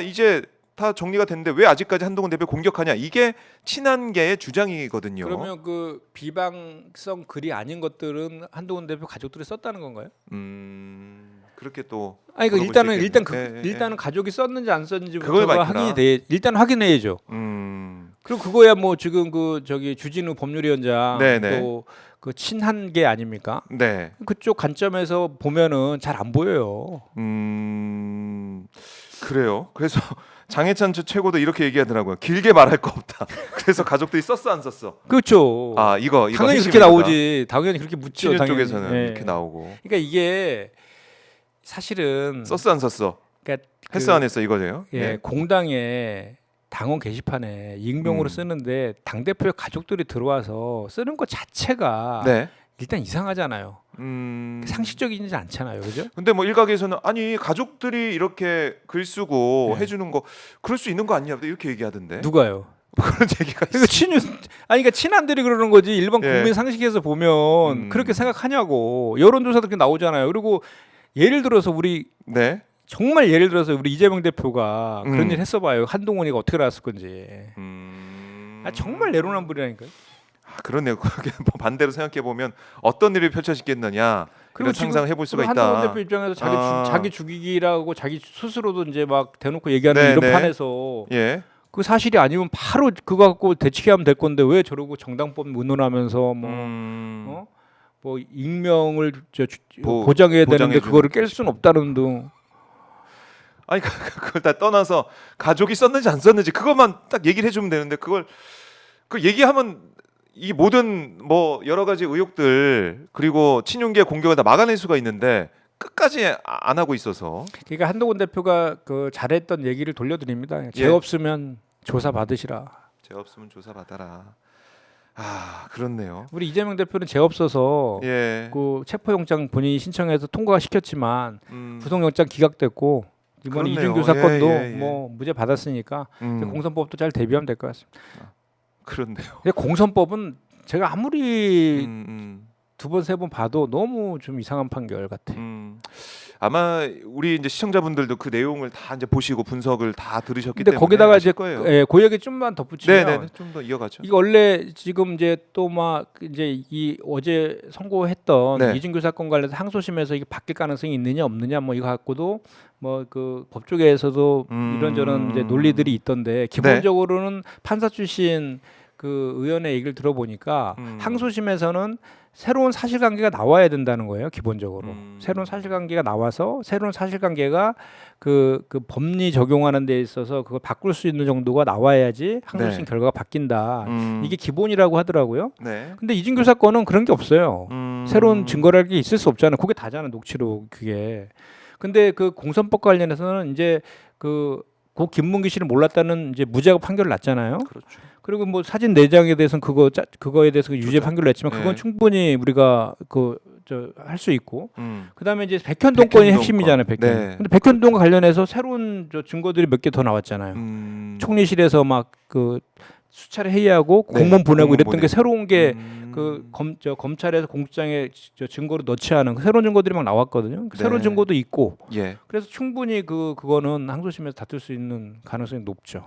이제 다 정리가 됐는데 왜 아직까지 한동훈 대표 공격하냐. 이게 친한계의 주장이거든요. 그러면 그 비방성 글이 아닌 것들은 한동훈 대표 가족들이 썼다는 건가요? 그렇게 또 아니 그 물어볼 일단은 가족이 썼는지 안 썼는지 그걸 확인이 돼. 일단 확인해야죠. 그리고 그거야 뭐 지금 주진우 법률위원장 네네. 또 그 친한계 아닙니까? 네. 그쪽 관점에서 보면은 잘 안 보여요. 그래요. 그래서 장해찬 최고도 이렇게 얘기하더라고요. 길게 말할 거 없다. 그래서 가족들이 썼어 안 썼어? 그렇죠. 이거 당연히 그렇게 나오지. 당연히 그렇게 묻죠. 친윤 당연히. 쪽에서는 이렇게 나오고. 그러니까 이게 사실은 썼어 안 썼어? 그러니까 했어 안 했어 이거예요? 공당에 당원 게시판에 익명으로 쓰는데 당 대표의 가족들이 들어와서 쓰는 것 자체가 일단 이상하잖아요. 상식적이지 않잖아요, 그죠? 근데 뭐 일각에서는 아니 가족들이 이렇게 글 쓰고 해주는 거 그럴 수 있는 거 아니냐 이렇게 얘기하던데. 누가요? 그런 얘기가 있어. 그러니까 친한들이 그러는 거지. 일반 국민 상식에서 보면 그렇게 생각하냐고. 여론조사도 그렇게 나오잖아요. 그리고 예를 들어서 정말 예를 들어서 우리 이재명 대표가 그런 일 했어봐요. 한동훈이가 어떻게 나왔을 건지. 정말 내로남불이라니까요. 그러네요. 뭐 반대로 생각해 보면 어떤 일이 펼쳐지겠느냐. 그리고 상상을 해볼 수가 있다. 한동훈 대표 입장에서 자기 죽이기라고 자기 스스로도 이제 막 대놓고 얘기하는 이런 판에서 그 사실이 아니면 바로 그거 갖고 대치기하면 될 건데 왜 저러고 정당법 운운하면서 뭐 익명을 보장해야 되는데 그거를 깰 수는 없다는 등. 아니 그걸 다 떠나서 가족이 썼는지 안 썼는지 그것만 딱 얘기를 해주면 되는데 그 얘기하면 이 모든 뭐 여러 가지 의혹들 그리고 친윤계 공격을 다 막아낼 수가 있는데 끝까지 안 하고 있어서. 그러니까 한동훈 대표가 그 잘했던 얘기를 돌려드립니다. 죄 없으면 조사 받으시라. 죄 없으면 조사 받아라. 그렇네요. 우리 이재명 대표는 죄 없어서 그 체포영장 본인이 신청해서 통과가 시켰지만 구속영장 기각됐고 이번 이준규 사건도 뭐 무죄 받았으니까 공선법도 잘 대비하면 될 것 같습니다. 그렇네요. 공선법은 제가 아무리 음. 두 번 세 번 봐도 너무 좀 이상한 판결 같아. 아마 우리 이제 시청자분들도 그 내용을 다 이제 보시고 분석을 다 들으셨기 근데 때문에 거기다가 아실 이제 거예요. 그 얘기 좀만 덧붙이면 네네, 좀 더 이어가죠. 이거 원래 지금 이제 또 막 이제 이 어제 선고했던 네. 이준규 사건 관련해서 항소심에서 이게 바뀔 가능성이 있느냐 없느냐 뭐 이거 갖고도 뭐 그 법조계에서도 이런저런 이제 논리들이 있던데 기본적으로는 판사 출신 그 의원의 얘기를 들어보니까 항소심에서는 새로운 사실관계가 나와야 된다는 거예요. 기본적으로 새로운 사실관계가 나와서 새로운 사실관계가 그 법리 적용하는 데 있어서 그걸 바꿀 수 있는 정도가 나와야지 항소심 결과가 바뀐다. 이게 기본이라고 하더라고요. 네. 근데 이준규 사건은 그런 게 없어요. 새로운 증거랄 게 있을 수 없잖아요. 그게 다잖아 녹취록 그게. 근데 그 공선법 관련해서는 이제 고 김문기 씨를 몰랐다는 이제 무죄가 판결을 났잖아요. 그렇죠. 그리고 뭐 사진 내장에 대해서는 그거에 대해서 유죄 판결을 냈지만 그건 충분히 우리가 할 수 있고 그다음에 이제 백현동권이 핵심이잖아요. 네. 근데 백현동과 관련해서 새로운 증거들이 몇 개 더 나왔잖아요. 총리실에서 막 그 수차례 회의하고 공문 보내고 이랬던 게 새로운 게 검찰에서 공소장에 증거로 넣지 않은 새로운 증거들이 막 나왔거든요. 새로운 증거도 있고. 그래서 충분히 그거는 항소심에서 다툴 수 있는 가능성이 높죠.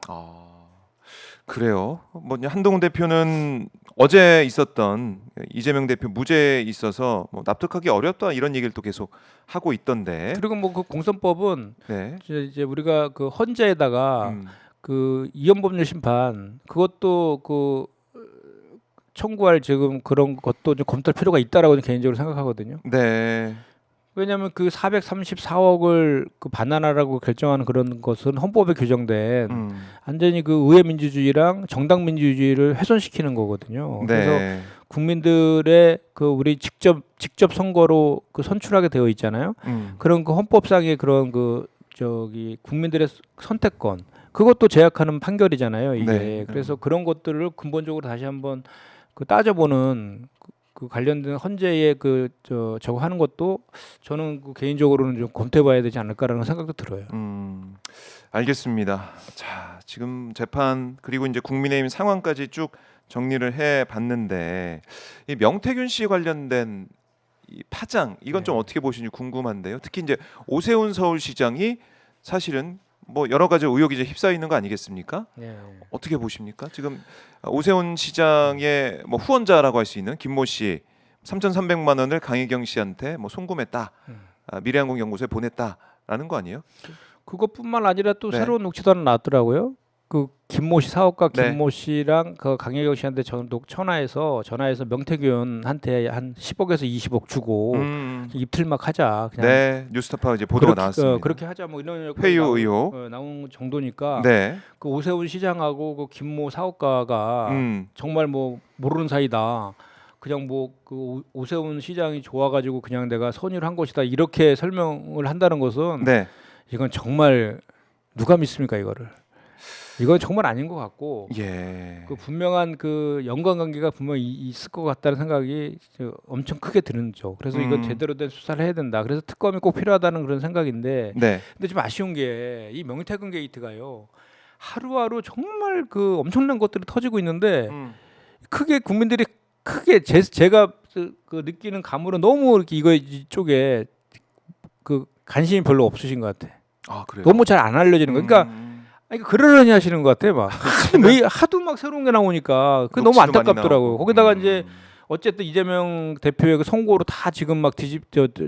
그래요. 뭐 한동훈 대표는 어제 있었던 이재명 대표 무죄에 있어서 뭐 납득하기 어렵다 이런 얘기를 또 계속 하고 있던데. 그리고 뭐 그 공선법은 네. 이제 우리가 그 헌재에다가 그 이혼법률 심판 그것도 그 청구할 지금 그런 것도 좀 검토할 필요가 있다라고 개인적으로 생각하거든요. 네. 왜냐하면 그 434억을 그 반환하라고 결정하는 그런 것은 헌법에 규정된 완전히 그 의회 민주주의랑 정당 민주주의를 훼손시키는 거거든요. 네. 그래서 국민들의 그 우리 직접 선거로 그 선출하게 되어 있잖아요. 그런 그 헌법상의 그런 그 국민들의 선택권 그것도 제약하는 판결이잖아요. 이게. 네. 그래서 그런 것들을 근본적으로 다시 한번 그 따져보는. 그 관련된 헌재에 저거 하는 것도 저는 그 개인적으로는 좀 검토해봐야 되지 않을까라는 생각도 들어요. 알겠습니다. 자, 지금 재판 그리고 이제 국민의힘 상황까지 쭉 정리를 해봤는데 이 명태균 씨 관련된 이 파장 이건 좀 어떻게 보시는지 궁금한데요. 특히 이제 오세훈 서울시장이 사실은 뭐 여러 가지 의혹이 이제 휩싸여 있는 거 아니겠습니까? 어떻게 보십니까? 지금 오세훈 시장의 뭐 후원자라고 할 수 있는 김모 씨 3,300만 원을 강혜경 씨한테 뭐 송금했다, 미래항공연구소에 보냈다라는 거 아니에요? 그것뿐만 아니라 또 새로운 녹취도 하나 나왔더라고요. 그 김모 씨 사업가 김모 씨랑 그 강혜경 씨한테 전화해서 명태균한테 한 10억에서 20억 주고 입틀막 하자. 그냥 네, 뉴스타파 이제 보도가 나왔습니다. 그렇게 하자 뭐 이런 회유 의혹 나온 정도니까. 네. 그 오세훈 시장하고 그 김모 사업가가 정말 뭐 모르는 사이다. 그냥 뭐 그 오세훈 시장이 좋아가지고 그냥 내가 선의를 한 것이다 이렇게 설명을 한다는 것은 이건 정말 누가 믿습니까 이거를? 이건 정말 아닌 것 같고 그 분명한 그 연관관계가 분명히 있을 것 같다는 생각이 엄청 크게 드는죠. 그래서 이건 제대로 된 수사를 해야 된다. 그래서 특검이 꼭 필요하다는 그런 생각인데 근데 좀 아쉬운 게 이 명태균 게이트가요. 하루하루 정말 그 엄청난 것들이 터지고 있는데 크게 국민들이 크게 제가 그 느끼는 감으로 너무 이렇게 이쪽에 그 관심이 별로 없으신 것 같아. 그래요? 너무 잘 안 알려지는 거. 그러니까 그러려니 하시는 것 같아. 막 하도 막 새로운 게 나오니까 그 너무 안타깝더라고요. 거기다가 이제 어쨌든 이재명 대표의 그 선고로 다 지금 막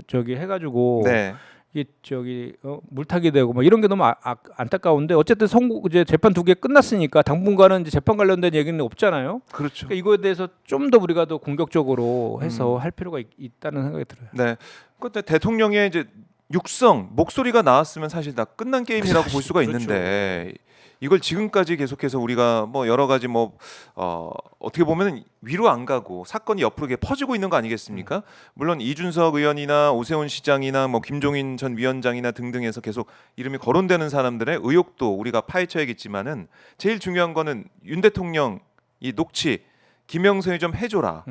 저기 해가지고 이게 물타기 되고 막 이런 게 너무 안타까운데 어쨌든 선고 이제 재판 2개 끝났으니까 당분간은 이제 재판 관련된 얘기는 없잖아요. 그렇죠. 그러니까 이거에 대해서 좀 더 우리가 더 공격적으로 해서 할 필요가 있다는 생각이 들어요. 네. 그때 대통령의 이제 육성 목소리가 나왔으면 사실 다 끝난 게임이라고 볼 수가 있는데 이걸 지금까지 계속해서 우리가 뭐 여러 가지 뭐 어떻게 보면 위로 안 가고 사건이 옆으로 이렇게 퍼지고 있는 거 아니겠습니까? 물론 이준석 의원이나 오세훈 시장이나 뭐 김종인 전 위원장이나 등등해서 계속 이름이 거론되는 사람들의 의혹도 우리가 파헤쳐야겠지만은 제일 중요한 거는 윤 대통령 이 녹취 김영선이 좀 해줘라.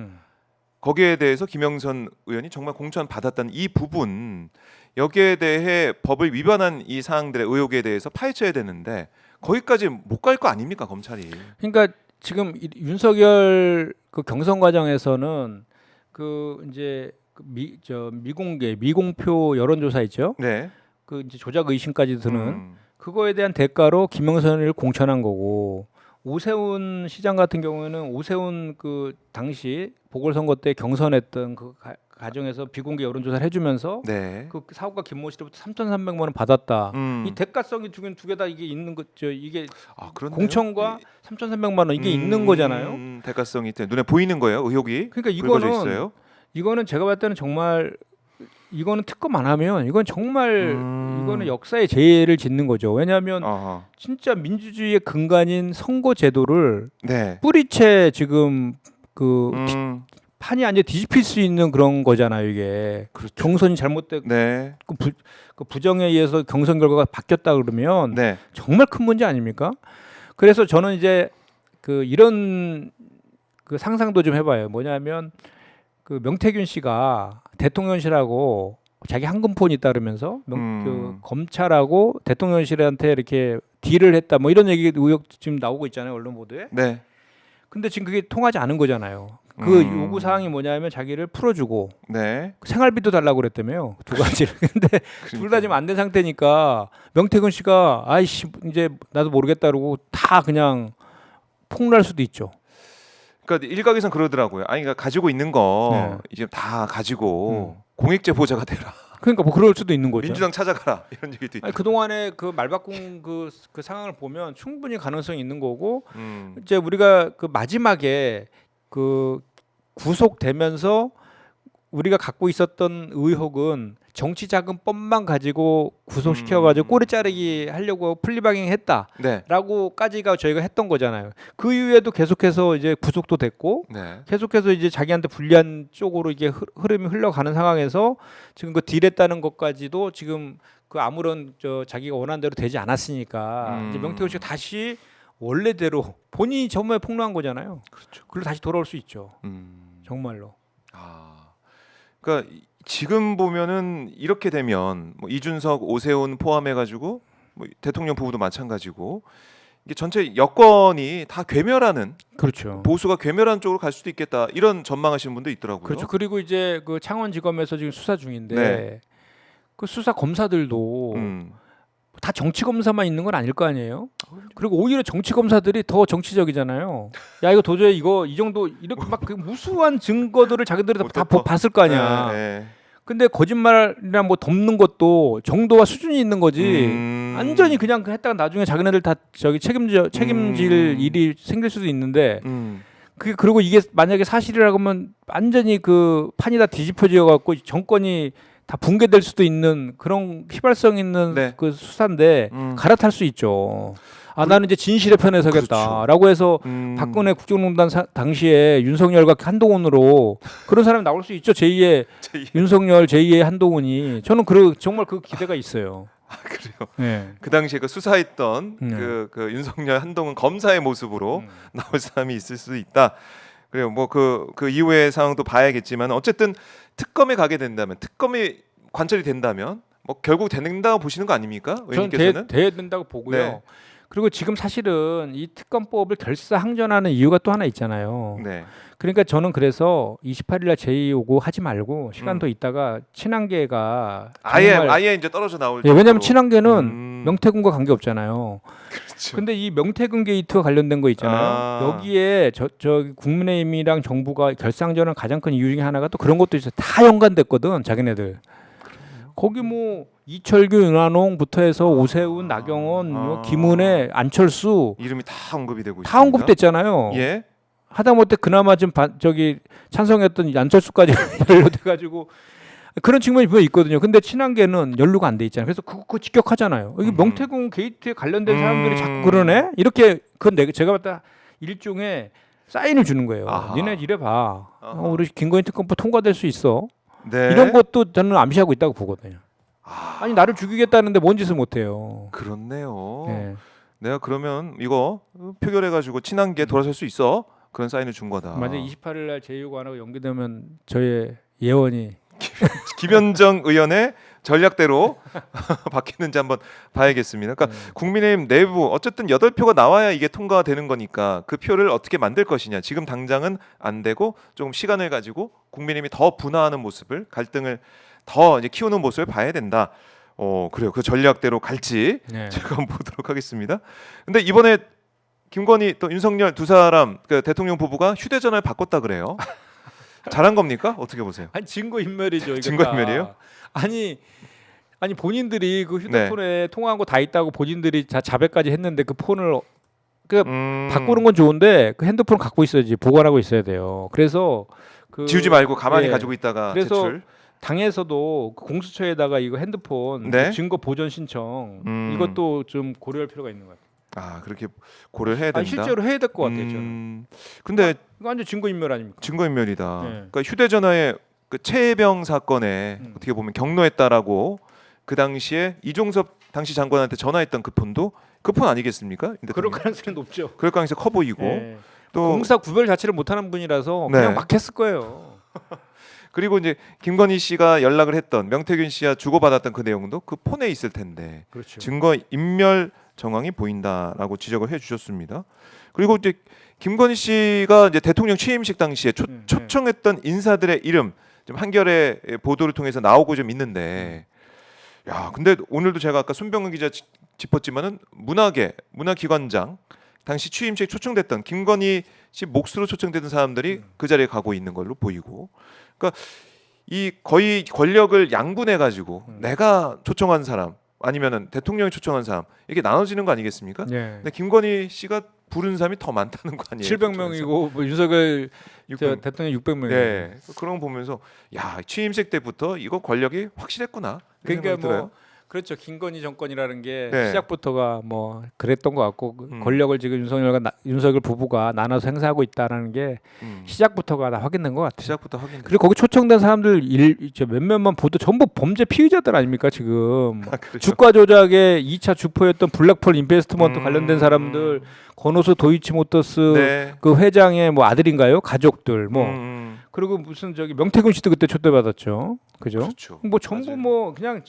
거기에 대해서 김영선 의원이 정말 공천 받았다는 이 부분 여기에 대해 법을 위반한 이 사항들의 의혹에 대해서 파헤쳐야 되는데 거기까지 못 갈 거 아닙니까 검찰이? 그러니까 지금 윤석열 그 경선 과정에서는 그 이제 미공개 미공표 여론조사 있죠. 네. 그 이제 조작 의심까지 드는 그거에 대한 대가로 김영선을 공천한 거고 오세훈 시장 같은 경우에는 오세훈 그 당시 보궐선거 때 경선했던 그 과정에서 비공개 여론조사를 해주면서 네. 그 사업가 김모 씨로부터 3,300만 원 받았다. 음. 이 대가성이 두 개 다 이게 있는 거죠. 이게 아, 그렇네요. 공천과 3,300만 원 이게 있는 거잖아요. 대가성이 있대. 눈에 보이는 거예요. 의혹이. 그러니까 불거져 있어요. 이거는 제가 봤을 때는 정말 이거는 특검 안 하면 이건 정말 이거는 역사의 재해를 짓는 거죠. 왜냐하면 어허. 진짜 민주주의의 근간인 선거 제도를 네. 뿌리채 지금 그 판이 완전 뒤집힐 수 있는 그런 거잖아요. 이게 그렇죠. 경선이 잘못되고 네. 그 부정에 의해서 경선 결과가 바뀌었다 그러면 네. 정말 큰 문제 아닙니까? 그래서 저는 이제 그 이런 그 상상도 좀 해봐요. 뭐냐면 그 명태균 씨가 대통령실하고 자기 한금폰이 있다 그러면서 그 검찰하고 대통령실한테 이렇게 딜을 했다 뭐 이런 얘기 의혹 지금 나오고 있잖아요. 언론 보도에. 네. 근데 지금 그게 통하지 않은 거잖아요. 그 요구 사항이 뭐냐면 자기를 풀어주고 네. 생활비도 달라고 그랬다며요. 두 가지를. 근데 둘 다 지금 안 된 상태니까 명태균 씨가 아이씨 이제 나도 모르겠다 그러고 다 그냥 폭로할 수도 있죠. 그러니까 일각에선 그러더라고요. 아니 그러니까 가지고 있는 거 네. 이제 다 가지고 공익제 보좌가 되라. 그러니까 뭐 그럴 수도 있는 거죠. 민주당 찾아가라 이런 얘기도 있고. 아니, 그동안에 그 말바꿈 그 상황을 보면 충분히 가능성이 있는 거고 이제 우리가 그 마지막에 그 구속되면서 우리가 갖고 있었던 의혹은 정치 자금법만 가지고 구속시켜가지고 꼬리 자르기 하려고 플리바깅 했다라고까지가 네. 저희가 했던 거잖아요. 그 이후에도 계속해서 이제 구속도 됐고 네. 계속해서 이제 자기한테 불리한 쪽으로 이게 흐름이 흘러가는 상황에서 지금 그 딜했다는 것까지도 지금 그 아무런 자기가 원하는 대로 되지 않았으니까 이제 명태균 씨가 다시 원래대로 본인이 전부에 폭로한 거잖아요. 그렇죠. 그리고 다시 돌아올 수 있죠. 정말로. 아, 그러니까 지금 보면은 이렇게 되면 뭐 이준석, 오세훈 포함해가지고 뭐 대통령 부부도 마찬가지고 이게 전체 여권이 다 괴멸하는 그렇죠. 보수가 괴멸하는 쪽으로 갈 수도 있겠다 이런 전망하시는 분도 있더라고요. 그렇죠. 그리고 이제 그 창원지검에서 지금 수사 중인데 네. 그 수사 검사들도 음. 다 정치 검사만 있는 건 아닐 거 아니에요. 그리고 오히려 정치 검사들이 더 정치적이잖아요. 야 이거 도저히 이거 이 정도 이렇게 막 그 무수한 증거들을 자기들이 다 봤을 거 아니야. 네. 근데 거짓말이나 뭐 덮는 것도 정도와 수준이 있는 거지. 완전히 그냥 했다가 나중에 자기네들 다 저기 책임질 일이 생길 수도 있는데 그리고 이게 만약에 사실이라고 하면 완전히 그 판이 다 뒤집혀져 갖고 정권이 다 붕괴될 수도 있는 그런 휘발성 있는 네. 그 수사인데 갈아탈 수 있죠. 아 나는 이제 진실의 편에 서겠다라고 해서 박근혜 국정농단 당시에 윤석열과 한동훈으로 그런 사람이 나올 수 있죠. 제2의 윤석열, 제2의 한동훈이 저는 정말 그 기대가 있어요. 아, 그래요. 네. 그 당시에 그 수사했던 그 윤석열, 한동훈 검사의 모습으로 나올 사람이 있을 수도 있다. 그래요. 뭐 그 이후의 상황도 봐야겠지만 어쨌든 특검에 가게 된다면 특검이 관철이 된다면 뭐 결국 된다고 보시는 거 아닙니까? 저는 의원님께서는 돼야 된다고 보고요. 네. 그리고 지금 사실은 이 특검법을 결사항전하는 이유가 또 하나 있잖아요. 네. 그러니까 저는 그래서 28일 날 제2요구 하지 말고 시간 더 있다가 친한계가 아예 이제 떨어져 나올. 예, 왜냐하면 정도로. 친한계는 명태균과 관계 없잖아요. 그렇죠. 근데 이 명태균 게이트와 관련된 거 있잖아요. 여기에 저 국민의힘이랑 정부가 결상전한 가장 큰 이유 중에 하나가 또 그런 것도 있어요. 다 연관됐거든 자기네들. 거기 뭐 이철규, 윤한홍부터 해서 오세훈, 나경원, 김은혜, 안철수 이름이 다 언급이 되고 있습니다. 다 언급됐잖아요. 예. 하다못해 그나마 좀 저기 찬성했던 안철수까지 연루돼가지고 그런 측면이 분명 있거든요. 근데 친한계는 연루가 안 돼 있잖아요. 그래서 그거 직격하잖아요. 이게 명태균 게이트에 관련된 사람들이 자꾸 그러네. 이렇게 그건 제가 봤다 일종의 사인을 주는 거예요. 아하. 니네 이래봐. 우리 김건희 특검법 통과될 수 있어. 네. 이런 것도 저는 암시하고 있다고 보거든요. 아니 나를 죽이겠다는데 뭔 짓을 못해요. 그렇네요. 네. 내가 그러면 이거 표결해가지고 친한계 돌아설 수 있어. 그런 사인을 준 거다. 만약 28일 날 제2요구 안 하고 연기되면 저의 예언이 김현정 의원의 전략대로 바뀌는지 한번 봐야겠습니다. 그러니까 국민의힘 내부 어쨌든 8표가 나와야 이게 통과가 되는 거니까 그 표를 어떻게 만들 것이냐. 지금 당장은 안 되고 조금 시간을 가지고 국민의힘이 더 분화하는 모습을 갈등을 더 이제 키우는 모습을 봐야 된다. 그래요. 그 전략대로 갈지 네. 제가 한번 보도록 하겠습니다. 근데 이번에 김건희 또 윤석열 두 사람 그 대통령 부부가 휴대전화를 바꿨다 그래요. 잘한 겁니까? 어떻게 보세요? 아니 증거 인멸이죠. 이거 증거 다. 인멸이에요? 아니 본인들이 그 휴대폰에 통화한 거 다 있다고 본인들이 다 자백까지 했는데 그 폰을 바꾸는 건 좋은데 그 핸드폰 갖고 있어야지 보관하고 있어야 돼요. 그래서 그 지우지 말고 가만히 예. 가지고 있다가 그래서 제출. 당에서도 그 공수처에다가 이거 핸드폰 네. 증거 보전 신청 이것도 좀 고려할 필요가 있는 것 같아요. 아 그렇게 고려해야 된다. 아니, 실제로 해야 될 것 같아요. 저는. 근데 이거 완전 증거 인멸 아닙니까? 증거인멸이다. 네. 그러니까 휴대전화에 그 최혜병 사건에 어떻게 보면 경로했다라고 그 당시에 이종섭 당시 장관한테 전화했던 그 폰도 그 폰 아니겠습니까? 그럴 가능성이 높죠. 그럴 가능성이 커 보이고 네. 또 공사 구별 자체를 못하는 분이라서 네. 그냥 막 했을 거예요. 그리고 이제 김건희 씨가 연락을 했던 명태균 씨와 주고받았던 그 내용도 그 폰에 있을 텐데 그렇죠. 증거 인멸 정황이 보인다라고 지적을 해주셨습니다. 그리고 이제 김건희 씨가 이제 대통령 취임식 당시에 초청했던 인사들의 이름 좀 한겨레 보도를 통해서 나오고 좀 있는데, 야 근데 오늘도 제가 아까 손병근 기자 짚었지만은 문화기관장 당시 취임식 초청됐던 김건희 씨 몫으로 초청됐던 사람들이 그 자리에 가고 있는 걸로 보이고, 그러니까 이 거의 권력을 양분해 가지고 내가 초청한 사람 아니면은 대통령이 초청한 사람 이렇게 나눠지는 거 아니겠습니까? 네. 근데 김건희 씨가 부른 사람이 더 많다는 거 아니에요? 700명이고 뭐 윤석열 600. 대통령 600명이고. 네. 그런 거 보면서 야 취임식 때부터 이거 권력이 확실했구나. 이런 그러니까 생각이 뭐 들어요. 그렇죠. 김건희 정권이라는 게 네. 시작부터가 뭐 그랬던 것 같고 권력을 지금 윤석열 부부가 나눠서 행사하고 있다라는 게 시작부터가 다 확인된 것 같아요. 시작부터 확인. 그리고 거기 초청된 사람들 몇몇만 보도 전부 범죄 피의자들 아닙니까 지금. 그렇죠. 주가 조작에 2차 주포였던 블랙펄 인베스트먼트 관련된 사람들, 건호수 도이치모터스 네. 그 회장의 뭐 아들인가요? 가족들 뭐 그리고 무슨 저기 명태균 씨도 그때 초대받았죠. 그죠? 그렇죠. 뭐 전부 맞아요. 뭐 그냥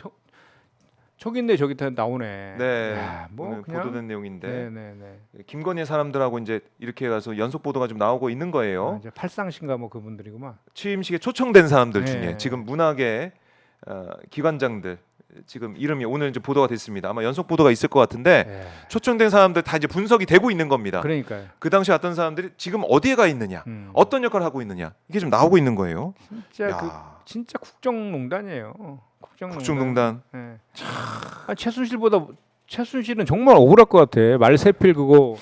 저기 있네 저기 다 나오네. 네. 야, 뭐 오늘 그냥 보도된 내용인데 네네네. 김건희 사람들하고 이제 이렇게 가서 연속 보도가 좀 나오고 있는 거예요. 이제 팔상신가 뭐 그분들이구만. 취임식에 초청된 사람들 네. 중에 지금 문학의 기관장들 지금 이름이 오늘 이제 보도가 됐습니다. 아마 연속 보도가 있을 것 같은데 네. 초청된 사람들 다 이제 분석이 되고 있는 겁니다. 그러니까요. 그 당시 어떤 사람들이 지금 어디에 가 있느냐, 어떤 역할을 하고 있느냐 이게 좀 나오고 있는 거예요. 진짜 야. 진짜 국정농단이에요. 국정농단. 네. 아니, 최순실은 정말 억울할 것 같아. 말세필 그거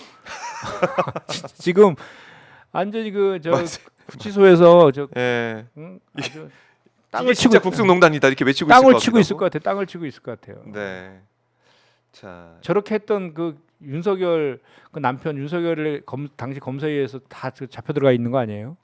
지금 완전히 그저 구치소에서 저 예. 아주 이게 진짜 국정농단이다 이렇게 외치고 땅을 있을 치고 있을 것 같아. 땅을 치고 있을 것 같아요. 네. 자. 저렇게 했던 그 윤석열 그 남편 윤석열을 당시 검사위에서 다 잡혀 들어가 있는 거 아니에요?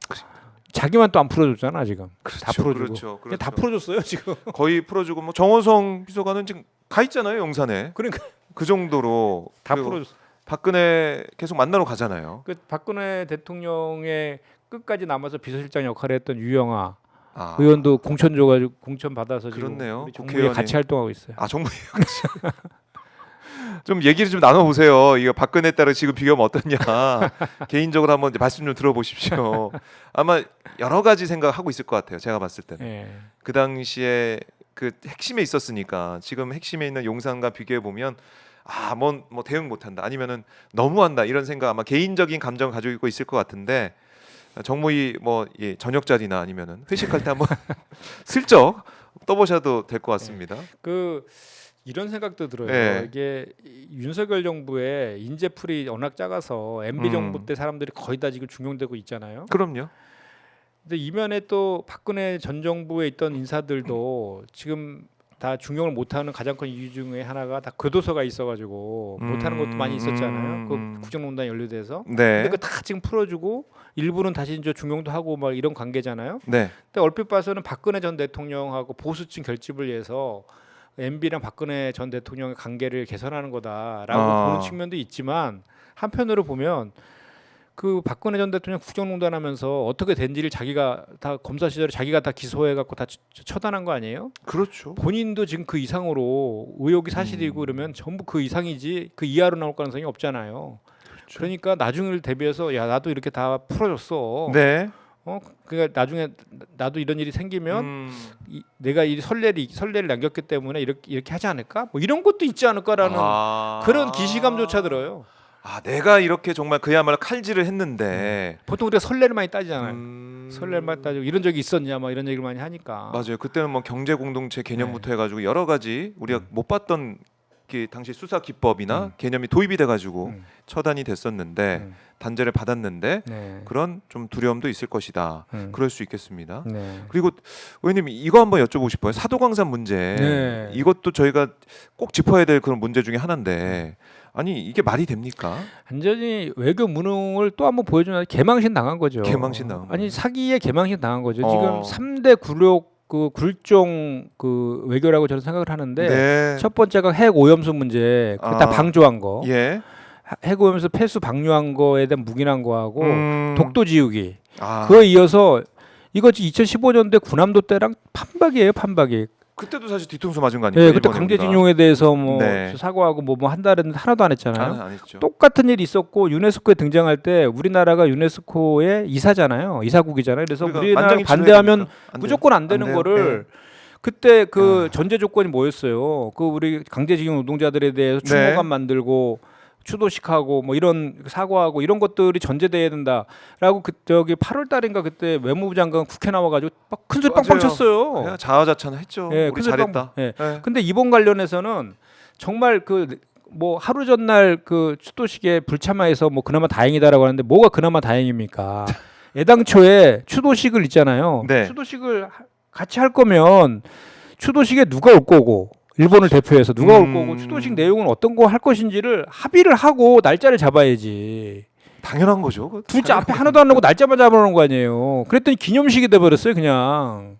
자기만 또 안 풀어줬잖아 지금. 다 풀어주고. 그렇죠. 다 풀어줬어요 지금. 거의 풀어주고 뭐 정호성 비서관은 지금 가 있잖아요 용산에. 그러니까 그 정도로 다 그리고 풀어줬어. 박근혜 계속 만나러 가잖아요. 그 박근혜 대통령의 끝까지 남아서 비서실장 역할을 했던 유영아 아, 의원도 공천 줘가지고 공천 받아서 지금 그렇네요. 우리 정부에 국회의원이. 같이 활동하고 있어요. 아 정말 좀 얘기를 좀 나눠보세요. 이거 박근혜 따라 지금 비교하면 어떠냐. 개인적으로 한번 말씀 좀 들어보십시오. 아마 여러 가지 생각하고 있을 것 같아요. 제가 봤을 때는 예. 그 당시에 그 핵심에 있었으니까 지금 핵심에 있는 용산과 비교해 보면 뭐 대응 못한다 아니면은 너무한다 이런 생각 아마 개인적인 감정을 가지고 있고 있을 것 같은데 정무위 저녁 자리나 아니면은 회식할 때 한번 슬쩍 떠보셔도 될 것 같습니다. 그 이런 생각도 들어요. 네. 이게 윤석열 정부의 인재풀이 워낙 작아서 MB 정부 때 사람들이 거의 다 지금 중용되고 있잖아요. 그럼요. 근데 이면에 또 박근혜 전 정부에 있던 인사들도 지금 다 중용을 못하는 가장 큰 이유 중에 하나가 다 교도소가 있어가지고 못하는 것도 많이 있었잖아요. 그 국정농단 연루돼서. 네. 근데 그 다 지금 풀어주고 일부는 다시 이제 중용도 하고 막 이런 관계잖아요. 네. 근데 얼핏 봐서는 박근혜 전 대통령하고 보수층 결집을 위해서 MB랑 박근혜 전 대통령의 관계를 개선하는 거다라고 보는 측면도 있지만 한편으로 보면 그 박근혜 전 대통령 국정농단하면서 어떻게 된지를 자기가 다 검사 시절에 자기가 다 기소해갖고 다 처단한 거 아니에요? 그렇죠. 본인도 지금 그 이상으로 의혹이 사실이고 그러면 전부 그 이상이지 그 이하로 나올 가능성이 없잖아요. 그렇죠. 그러니까 나중을 대비해서 야 나도 이렇게 다 풀어줬어. 네. 그러니까 나중에 나도 이런 일이 생기면 내가 이 선례를 남겼기 때문에 이렇게 하지 않을까? 뭐 이런 것도 있지 않을까라는 그런 기시감조차 들어요. 내가 이렇게 정말 그야말로 칼질을 했는데 보통 우리가 선례를 많이 따지잖아요. 선례를 많이 따지고 이런 적이 있었냐, 막 이런 얘기를 많이 하니까. 맞아요. 그때는 뭐 경제 공동체 개념부터 해가지고 여러 가지 우리가 못 봤던 그 당시 수사 기법이나 개념이 도입이 돼가지고 처단이 됐었는데 단죄를 받았는데 네. 그런 좀 두려움도 있을 것이다. 그럴 수 있겠습니다. 네. 그리고 의원님 이거 한번 여쭤보고 싶어요. 사도광산 문제. 네. 이것도 저희가 꼭 짚어야 될 그런 문제 중에 하나인데 아니 이게 말이 됩니까? 완전히 외교 무능을 또 한번 보여주면 개망신 당한 거죠. 개망신 당한 거예요. 아니 사기에 개망신 당한 거죠. 지금 3대 굴욕 그 굴종 그 외교라고 저는 생각을 하는데 네. 첫 번째가 핵 오염수 문제, 그거 다 방조한 거. 예. 핵 오염수 폐수 방류한 거에 대한 묵인한 거하고 독도 지우기. 아. 그거에 이어서 이거 2015년대 군함도 때랑 판박이에요, 판박이. 그때도 사실 뒤통수 맞은 거 아닙니까? 네, 그때 일본에 강제징용에 대해서 뭐 네. 사과하고 뭐 한다는데 하나도 안 했잖아요. 안 했죠. 똑같은 일이 있었고 유네스코에 등장할 때 우리나라가 유네스코의 이사잖아요, 이사국이잖아요. 그래서 우리나라 만장일치로 반대하면 해야 됩니까? 안 무조건 안 되는 돼요. 거를 그때 그 전제 조건이 뭐였어요? 그 우리 강제징용 노동자들에 대해서 추모관 만들고 추도식하고 뭐 이런 사과하고 이런 것들이 전제돼야 된다라고 그 저기 8월 달인가 그때 외무부 장관 국회 나와가지고 막 큰 소리 빵빵 쳤어요. 그냥 자화자찬했죠. 예, 우리 잘했다. 예. 네. 근데 이번 관련해서는 정말 그 뭐 하루 전날 그 추도식에 불참해서 뭐 그나마 다행이다라고 하는데 뭐가 그나마 다행입니까? 애당초에 추도식을 있잖아요. 네. 추도식을 같이 할 거면 추도식에 누가 올 거고 일본을 대표해서 누가 올 거고 추도식 내용은 어떤 거 할 것인지를 합의를 하고 날짜를 잡아야지. 당연한 거죠. 둘째 앞에 하나도 안 나오고 날짜만 잡아놓은 거 아니에요. 그랬더니 기념식이 돼버렸어요, 그냥.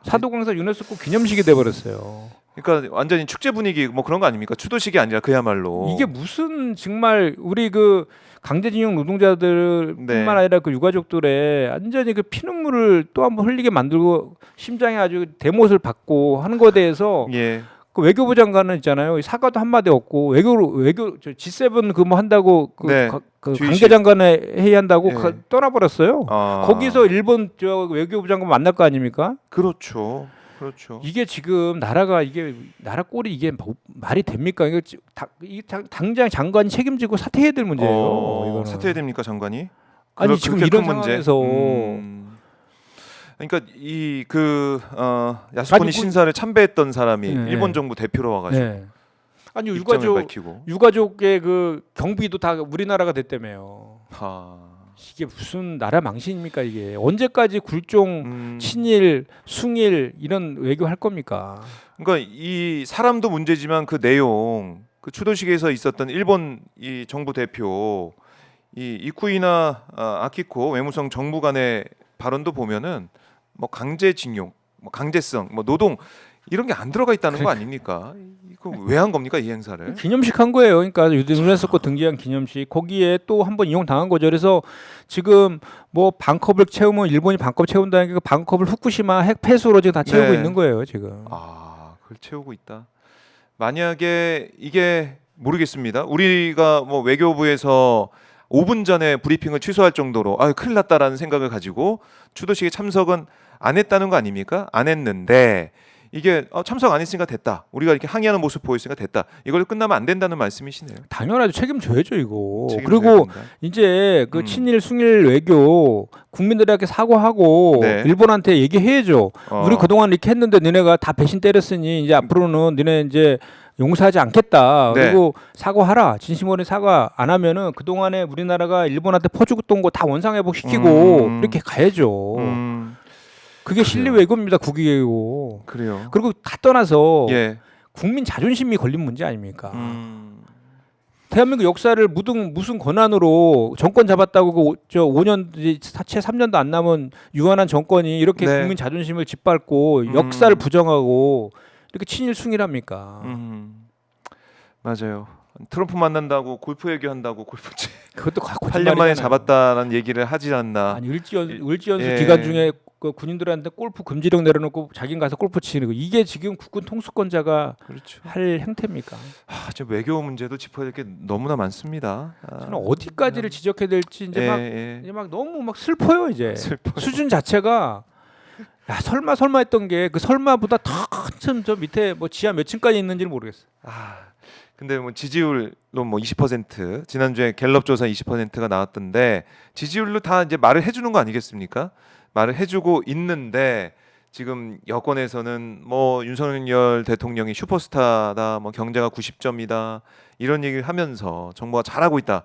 사도광산 유네스코 기념식이 돼버렸어요. 그러니까 완전히 축제 분위기 뭐 그런 거 아닙니까? 추도식이 아니라 그야말로 이게 무슨 정말 우리 그 강제징용 노동자들뿐만 네. 아니라 그 유가족들의 완전히 그 피눈물을 또 한번 흘리게 만들고 심장에 아주 대못을 받고 하는 거에 대해서 예. 그 외교부 장관은 있잖아요. 사과도 한마디 없고 외교 저 G7 그 뭐 한다고 그, 네. 그 주의식. 관계장관회 회의한다고 네. 떠나버렸어요. 거기서 일본 저 외교부 장관 만날 거 아닙니까? 그렇죠. 그렇죠. 이게 지금 나라가 이게 나라 꼴이 이게 말이 됩니까? 이거 당장 장관이 책임지고 사퇴해야 될 문제예요. 이거는. 사퇴해야 됩니까 장관이? 아니 지금 그렇게 이런 큰 문제? 상황에서 그러니까 이 그 야스쿠니 신사를 참배했던 사람이 네. 일본 정부 대표로 와가지고 네. 아니 입장을 밝히고 유가족의 그 경비도 다 우리나라가 됐다며요. 하. 이게 무슨 나라 망신입니까 이게? 언제까지 굴종 친일, 숭일 이런 외교 할 겁니까? 그러니까 이 사람도 문제지만 그 내용, 그 추도식에서 있었던 일본 이 정부 대표 이 이쿠이나 아키코 외무성 정무관의 발언도 보면은 뭐 강제징용, 뭐 강제성, 뭐 노동 이런 게 안 들어가 있다는 거 아닙니까? 이거 왜 한 겁니까 이 행사를? 기념식 한 거예요. 그러니까 유네스코 등재한 기념식 거기에 또 한 번 이용 당한 거죠. 그래서 지금 뭐 반컵을 채우면 일본이 반컵 채운다는 게 그 반컵을 후쿠시마 핵 폐수로 지금 다 채우고 네. 있는 거예요. 지금. 그걸 채우고 있다. 만약에 이게 모르겠습니다. 우리가 뭐 외교부에서 5분 전에 브리핑을 취소할 정도로 큰일 났다라는 생각을 가지고 추도식에 참석은 안 했다는 거 아닙니까? 안 했는데 이게 참석 안 했으니까 됐다. 우리가 이렇게 항의하는 모습 보였으니까 됐다. 이걸로 끝나면 안 된다는 말씀이시네요. 당연하죠. 책임져야죠 이거. 책임져야 그리고 된다. 이제 그 친일 숭일 외교 국민들에게 사과하고 네. 일본한테 얘기해야죠. 우리 그동안 이렇게 했는데 너네가 다 배신 때렸으니 이제 앞으로는 너네 이제 용서하지 않겠다. 네. 그리고 사과하라. 진심 어린 사과 안 하면은 그동안에 우리나라가 일본한테 퍼주었던 거 다 원상회복시키고 이렇게 가야죠. 그게 실리 외교입니다. 국위 외교. 그래요. 그리고 다 떠나서 예. 국민 자존심이 걸린 문제 아닙니까? 대한민국 역사를 무슨 권한으로 정권 잡았다고 저 5년 채 3년도 안 남은 유한한 정권이 이렇게 네. 국민 자존심을 짓밟고 역사를 부정하고 이렇게 친일 숭일합니까? 맞아요. 트럼프 만난다고 골프 얘기한다고 골프채 그것도 8년 만에 잡았다는 얘기를 하지 않나. 아니 을지연수 예. 기간 중에 그 군인들한테 골프 금지령 내려놓고 자기는 가서 골프 치는 거 이게 지금 국군 통수권자가 그렇죠. 할 행태입니까? 지금 외교 문제도 짚어야 될 게 너무나 많습니다. 저는 어디까지를 지적해야 될지 이제 예. 막 너무 막 슬퍼요 이제 슬퍼요. 수준 자체가 야 설마 했던 게 그 설마보다 더 한층 저 밑에 뭐 지하 몇 층까지 있는지는 모르겠어요. 근데 뭐 지지율로 뭐 20% 지난주에 갤럽 조사 20%가 나왔던데 지지율로 다 이제 말을 해주는 거 아니겠습니까? 말을 해주고 있는데 지금 여권에서는 뭐 윤석열 대통령이 슈퍼스타다, 뭐 경제가 90점이다 이런 얘기를 하면서 정부가 잘하고 있다.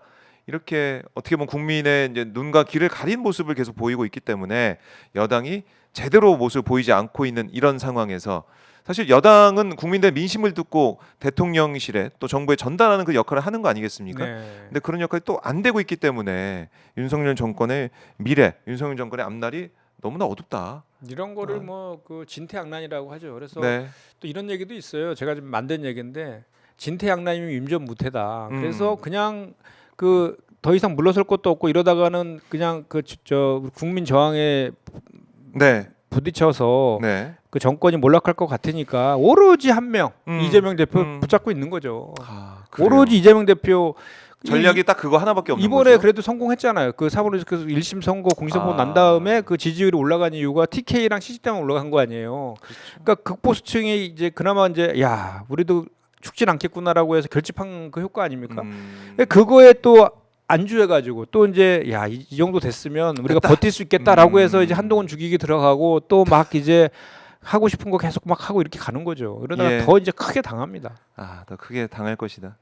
이렇게 어떻게 보면 국민의 이제 눈과 귀를 가린 모습을 계속 보이고 있기 때문에 여당이 제대로 모습을 보이지 않고 있는 이런 상황에서 사실 여당은 국민들의 민심을 듣고 대통령실에 또 정부에 전달하는 그 역할을 하는 거 아니겠습니까? 네. 근데 그런 역할이 또 안 되고 있기 때문에 윤석열 정권의 미래, 윤석열 정권의 앞날이 너무나 어둡다. 이런 거를 뭐 그 진퇴양난이라고 하죠. 그래서 네. 또 이런 얘기도 있어요. 제가 좀 만든 얘기인데 진퇴양난이면 임전무태다. 그래서 그냥 그 더 이상 물러설 것도 없고 이러다가는 그냥 그 저 국민 저항에 네. 부딪혀서 네. 그 정권이 몰락할 것 같으니까 오로지 한 명 이재명 대표 붙잡고 있는 거죠. 그래요. 오로지 이재명 대표 전략이 딱 그거 하나밖에 없는 이번에 거죠. 그래도 성공했잖아요. 그 사법에서 1심 선고 공소권 난 다음에 그 지지율이 올라간 이유가 TK랑 70대만 올라간 거 아니에요. 그렇죠. 그러니까 극보수층이 이제 그나마 이제 야 우리도 죽진 않겠구나라고 해서 결집한 그 효과 아닙니까? 그거에 또 안주해가지고 또 이제 야 이 정도 됐으면 우리가 됐다. 버틸 수 있겠다라고 해서 이제 한동훈 죽이기 들어가고 또 막 이제 하고 싶은 거 계속 막 하고 이렇게 가는 거죠. 그러다가 예. 더 이제 크게 당합니다. 더 크게 당할 것이다.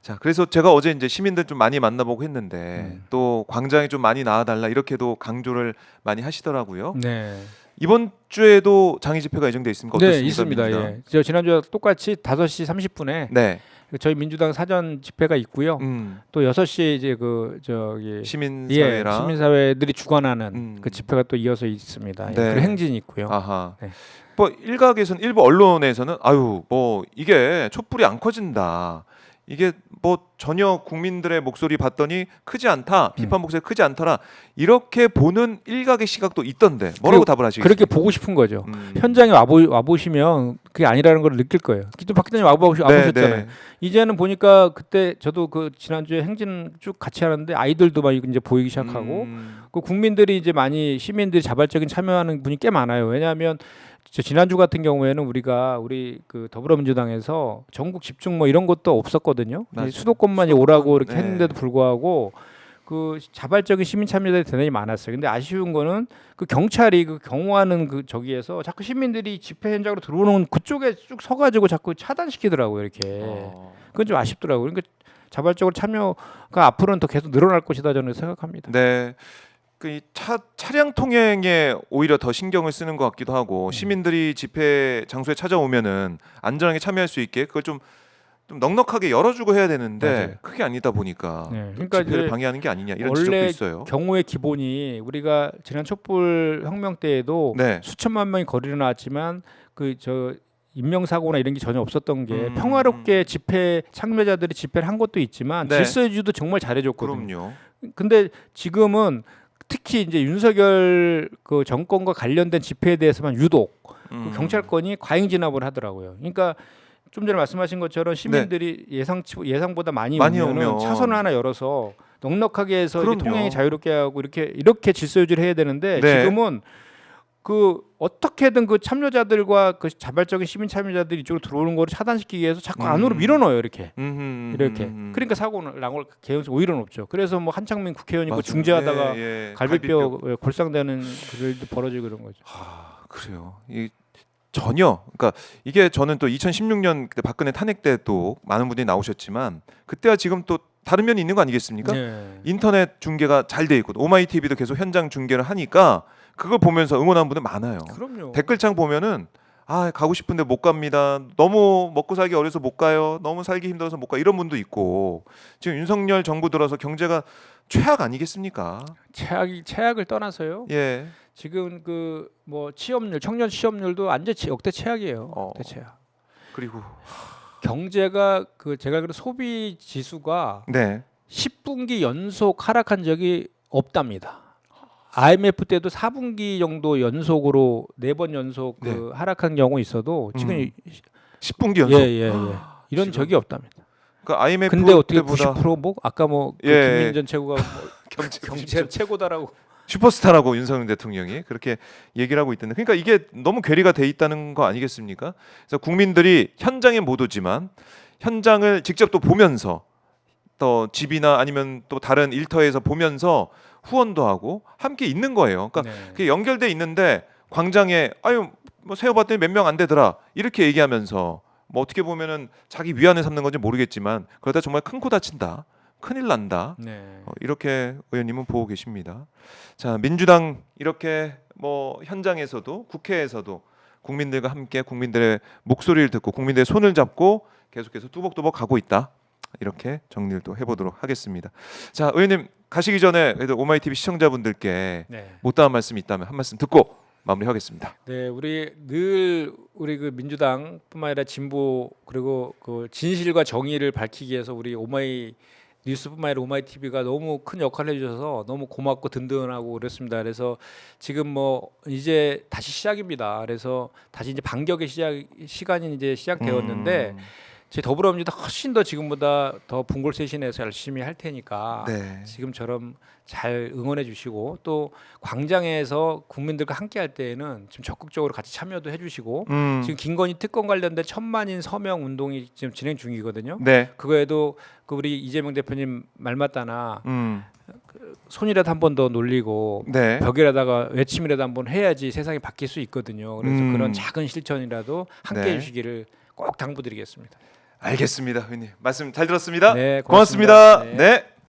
자, 그래서 제가 어제 이제 시민들 좀 많이 만나보고 했는데 또 광장에 좀 많이 나와달라 이렇게도 강조를 많이 하시더라고요. 네. 이번 주에도 장애 집회가 예정돼 있습니까? 네, 어떻습니까? 있습니다. 민주당? 예. 저 지난주에 똑같이 5시 30분에 네. 저희 민주당 사전 집회가 있고요. 또 6시에 이제 그 저기 시민사회랑 시민사회들이 주관하는 음. 그 집회가 또 이어서 있습니다. 예. 네. 그 행진이 있고요. 아하. 네. 뭐 일각에서는 일부 언론에서는 아유 뭐 이게 촛불이 안 커진다. 이게 뭐 전혀 국민들의 목소리 봤더니 크지 않다. 비판 목소리 크지 않더라. 이렇게 보는 일각의 시각도 있던데 뭐라고 답을 하시겠습니까? 그렇게 보고 싶은 거죠. 현장에 와 보시면 그게 아니라는 걸 느낄 거예요. 또 박 기자님 와보셨잖아요. 네. 이제는 보니까 그때 저도 그 지난주에 행진 쭉 같이 하는데 아이들도 막 이제 보이기 시작하고 그 국민들이 이제 많이 시민들이 자발적인 참여하는 분이 꽤 많아요. 왜냐하면 지난주 같은 경우에는 우리 그 더불어민주당에서 전국 집중 뭐 이런 것도 없었거든요. 맞아요. 수도권만 오라고 이렇게 네. 했는데도 불구하고 그 자발적인 시민 참여들이 대단히 많았어요. 근데 아쉬운 거는 그 경찰이 그 경호하는 그 저기에서 자꾸 시민들이 집회 현장으로 들어오는 그쪽에 쭉 서가지고 자꾸 차단시키더라고요. 이렇게 그건 좀 아쉽더라고요. 그러니까 자발적으로 참여가 앞으로는 더 계속 늘어날 것이다 저는 생각합니다. 네. 그 차량 통행에 오히려 더 신경을 쓰는 것 같기도 하고 시민들이 집회 장소에 찾아오면은 안전하게 참여할 수 있게 그걸 좀 넉넉하게 열어주고 해야 되는데 맞아요. 그게 아니다 보니까 그러니까 집회를 이제 방해하는 게 아니냐 이런 지적도 원래 있어요. 경호의 기본이 우리가 지난 촛불 혁명 때에도 네. 수천만 명이 거리를 나왔지만 그 저 인명사고나 이런 게 전혀 없었던 게 평화롭게 집회 참여자들이 집회를 한 것도 있지만 네. 질서 유지도 정말 잘해줬거든요. 그럼요. 근데 지금은 특히 이제 윤석열 그 정권과 관련된 집회에 대해서만 유독 그 경찰권이 과잉 진압을 하더라고요. 그러니까 좀 전에 말씀하신 것처럼 시민들이 예상보다 많이 오면 오면 차선 하나 열어서 넉넉하게 해서 이렇게 그럼요. 통행이 자유롭게 하고 이렇게 질서 유지를 해야 되는데 네. 지금은 그 어떻게든 그 참여자들과 그 자발적인 시민 참여자들이 이쪽으로 들어오는 거를 차단시키기 위해서 자꾸 안으로 밀어넣어요 이렇게. 이렇게. 그러니까 사고는 날 개연성 오히려 높죠. 그래서 뭐 한창민 국회의원이 그 중재하다가 갈비뼈 골상되는 일도 벌어지고 그런 거죠. 그래요. 이 전혀 그러니까 이게 저는 또 2016년 그때 박근혜 탄핵 때 또 많은 분들이 나오셨지만 그때와 지금 또 다른 면이 있는 거 아니겠습니까? 네. 인터넷 중계가 잘 돼 있고 오마이 TV도 계속 현장 중계를 하니까 그걸 보면서 응원하는 분들 많아요. 그럼요. 댓글창 보면은 가고 싶은데 못 갑니다. 너무 먹고 살기 어려서 못 가요. 너무 살기 힘들어서 못 가. 이런 분도 있고 지금 윤석열 정부 들어서 경제가 최악 아니겠습니까? 최악을 떠나서요. 예. 지금 그 뭐 취업률 청년 취업률도 완전 역대 최악이에요. 역대 최악. 그리고 경제가 그 제가 알기로 소비 지수가 네. 10분기 연속 하락한 적이 없답니다. IMF 때도 4분기 정도 연속으로 4번 연속 그 네. 하락한 경우 있어도 지금 10분기 연속. 예. 이런 지금 적이 없답니다. 그 IMF 근데 어떻게 때보다 90%뭐 아까 뭐 그 예. 김민전 최고가 뭐 경제 최고다라고. 슈퍼스타라고 윤석열 대통령이 그렇게 얘기를 하고 있던데, 그러니까 이게 너무 괴리가 돼 있다는 거 아니겠습니까? 그래서 국민들이 현장에 못 오지만 현장을 직접 또 보면서 또 집이나 아니면 또 다른 일터에서 보면서 후원도 하고 함께 있는 거예요. 그러니까 네. 그게 연결돼 있는데 광장에 아유 뭐 세어봤더니 몇 명 안 되더라 이렇게 얘기하면서 뭐 어떻게 보면은 자기 위안을 삼는 건지 모르겠지만 그러다 정말 큰 코 다친다, 큰일 난다. 네. 이렇게 의원님은 보고 계십니다. 자, 민주당 이렇게 뭐 현장에서도 국회에서도 국민들과 함께 국민들의 목소리를 듣고 국민들의 손을 잡고 계속해서 뚜벅뚜벅 가고 있다. 이렇게 정리를 또 해보도록 하겠습니다. 자, 의원님 가시기 전에 그래도 오마이TV 시청자분들께 네. 못다한 말씀이 있다면 한 말씀 듣고 마무리하겠습니다. 네, 우리 그 민주당뿐만 아니라 진보 그리고 그 진실과 정의를 밝히기 위해서 우리 오마이 뉴스뿐만 아니라 오마이 TV가 너무 큰 역할을 해주셔서 너무 고맙고 든든하고 그렇습니다. 그래서 지금 뭐 이제 다시 시작입니다. 그래서 다시 이제 반격의 시간이 이제 시작되었는데 제 더불어민주당 훨씬 더 지금보다 더 분골쇄신해서 열심히 할 테니까 네. 지금처럼 잘 응원해 주시고 또 광장에서 국민들과 함께 할 때에는 지금 적극적으로 같이 참여도 해주시고 지금 김건희 특검 관련된 1000만인 서명 운동이 지금 진행 중이거든요. 네. 그거에도 그 우리 이재명 대표님 말 맞다나 음. 손이라도 한 번 더 놀리고 네. 벽이라다가 외침이라도 한번 해야지 세상이 바뀔 수 있거든요. 그래서 그런 작은 실천이라도 함께 네. 해주시기를 꼭 당부드리겠습니다. 알겠습니다, 의원님. 말씀 잘 들었습니다. 네, 고맙습니다. 고맙습니다. 네.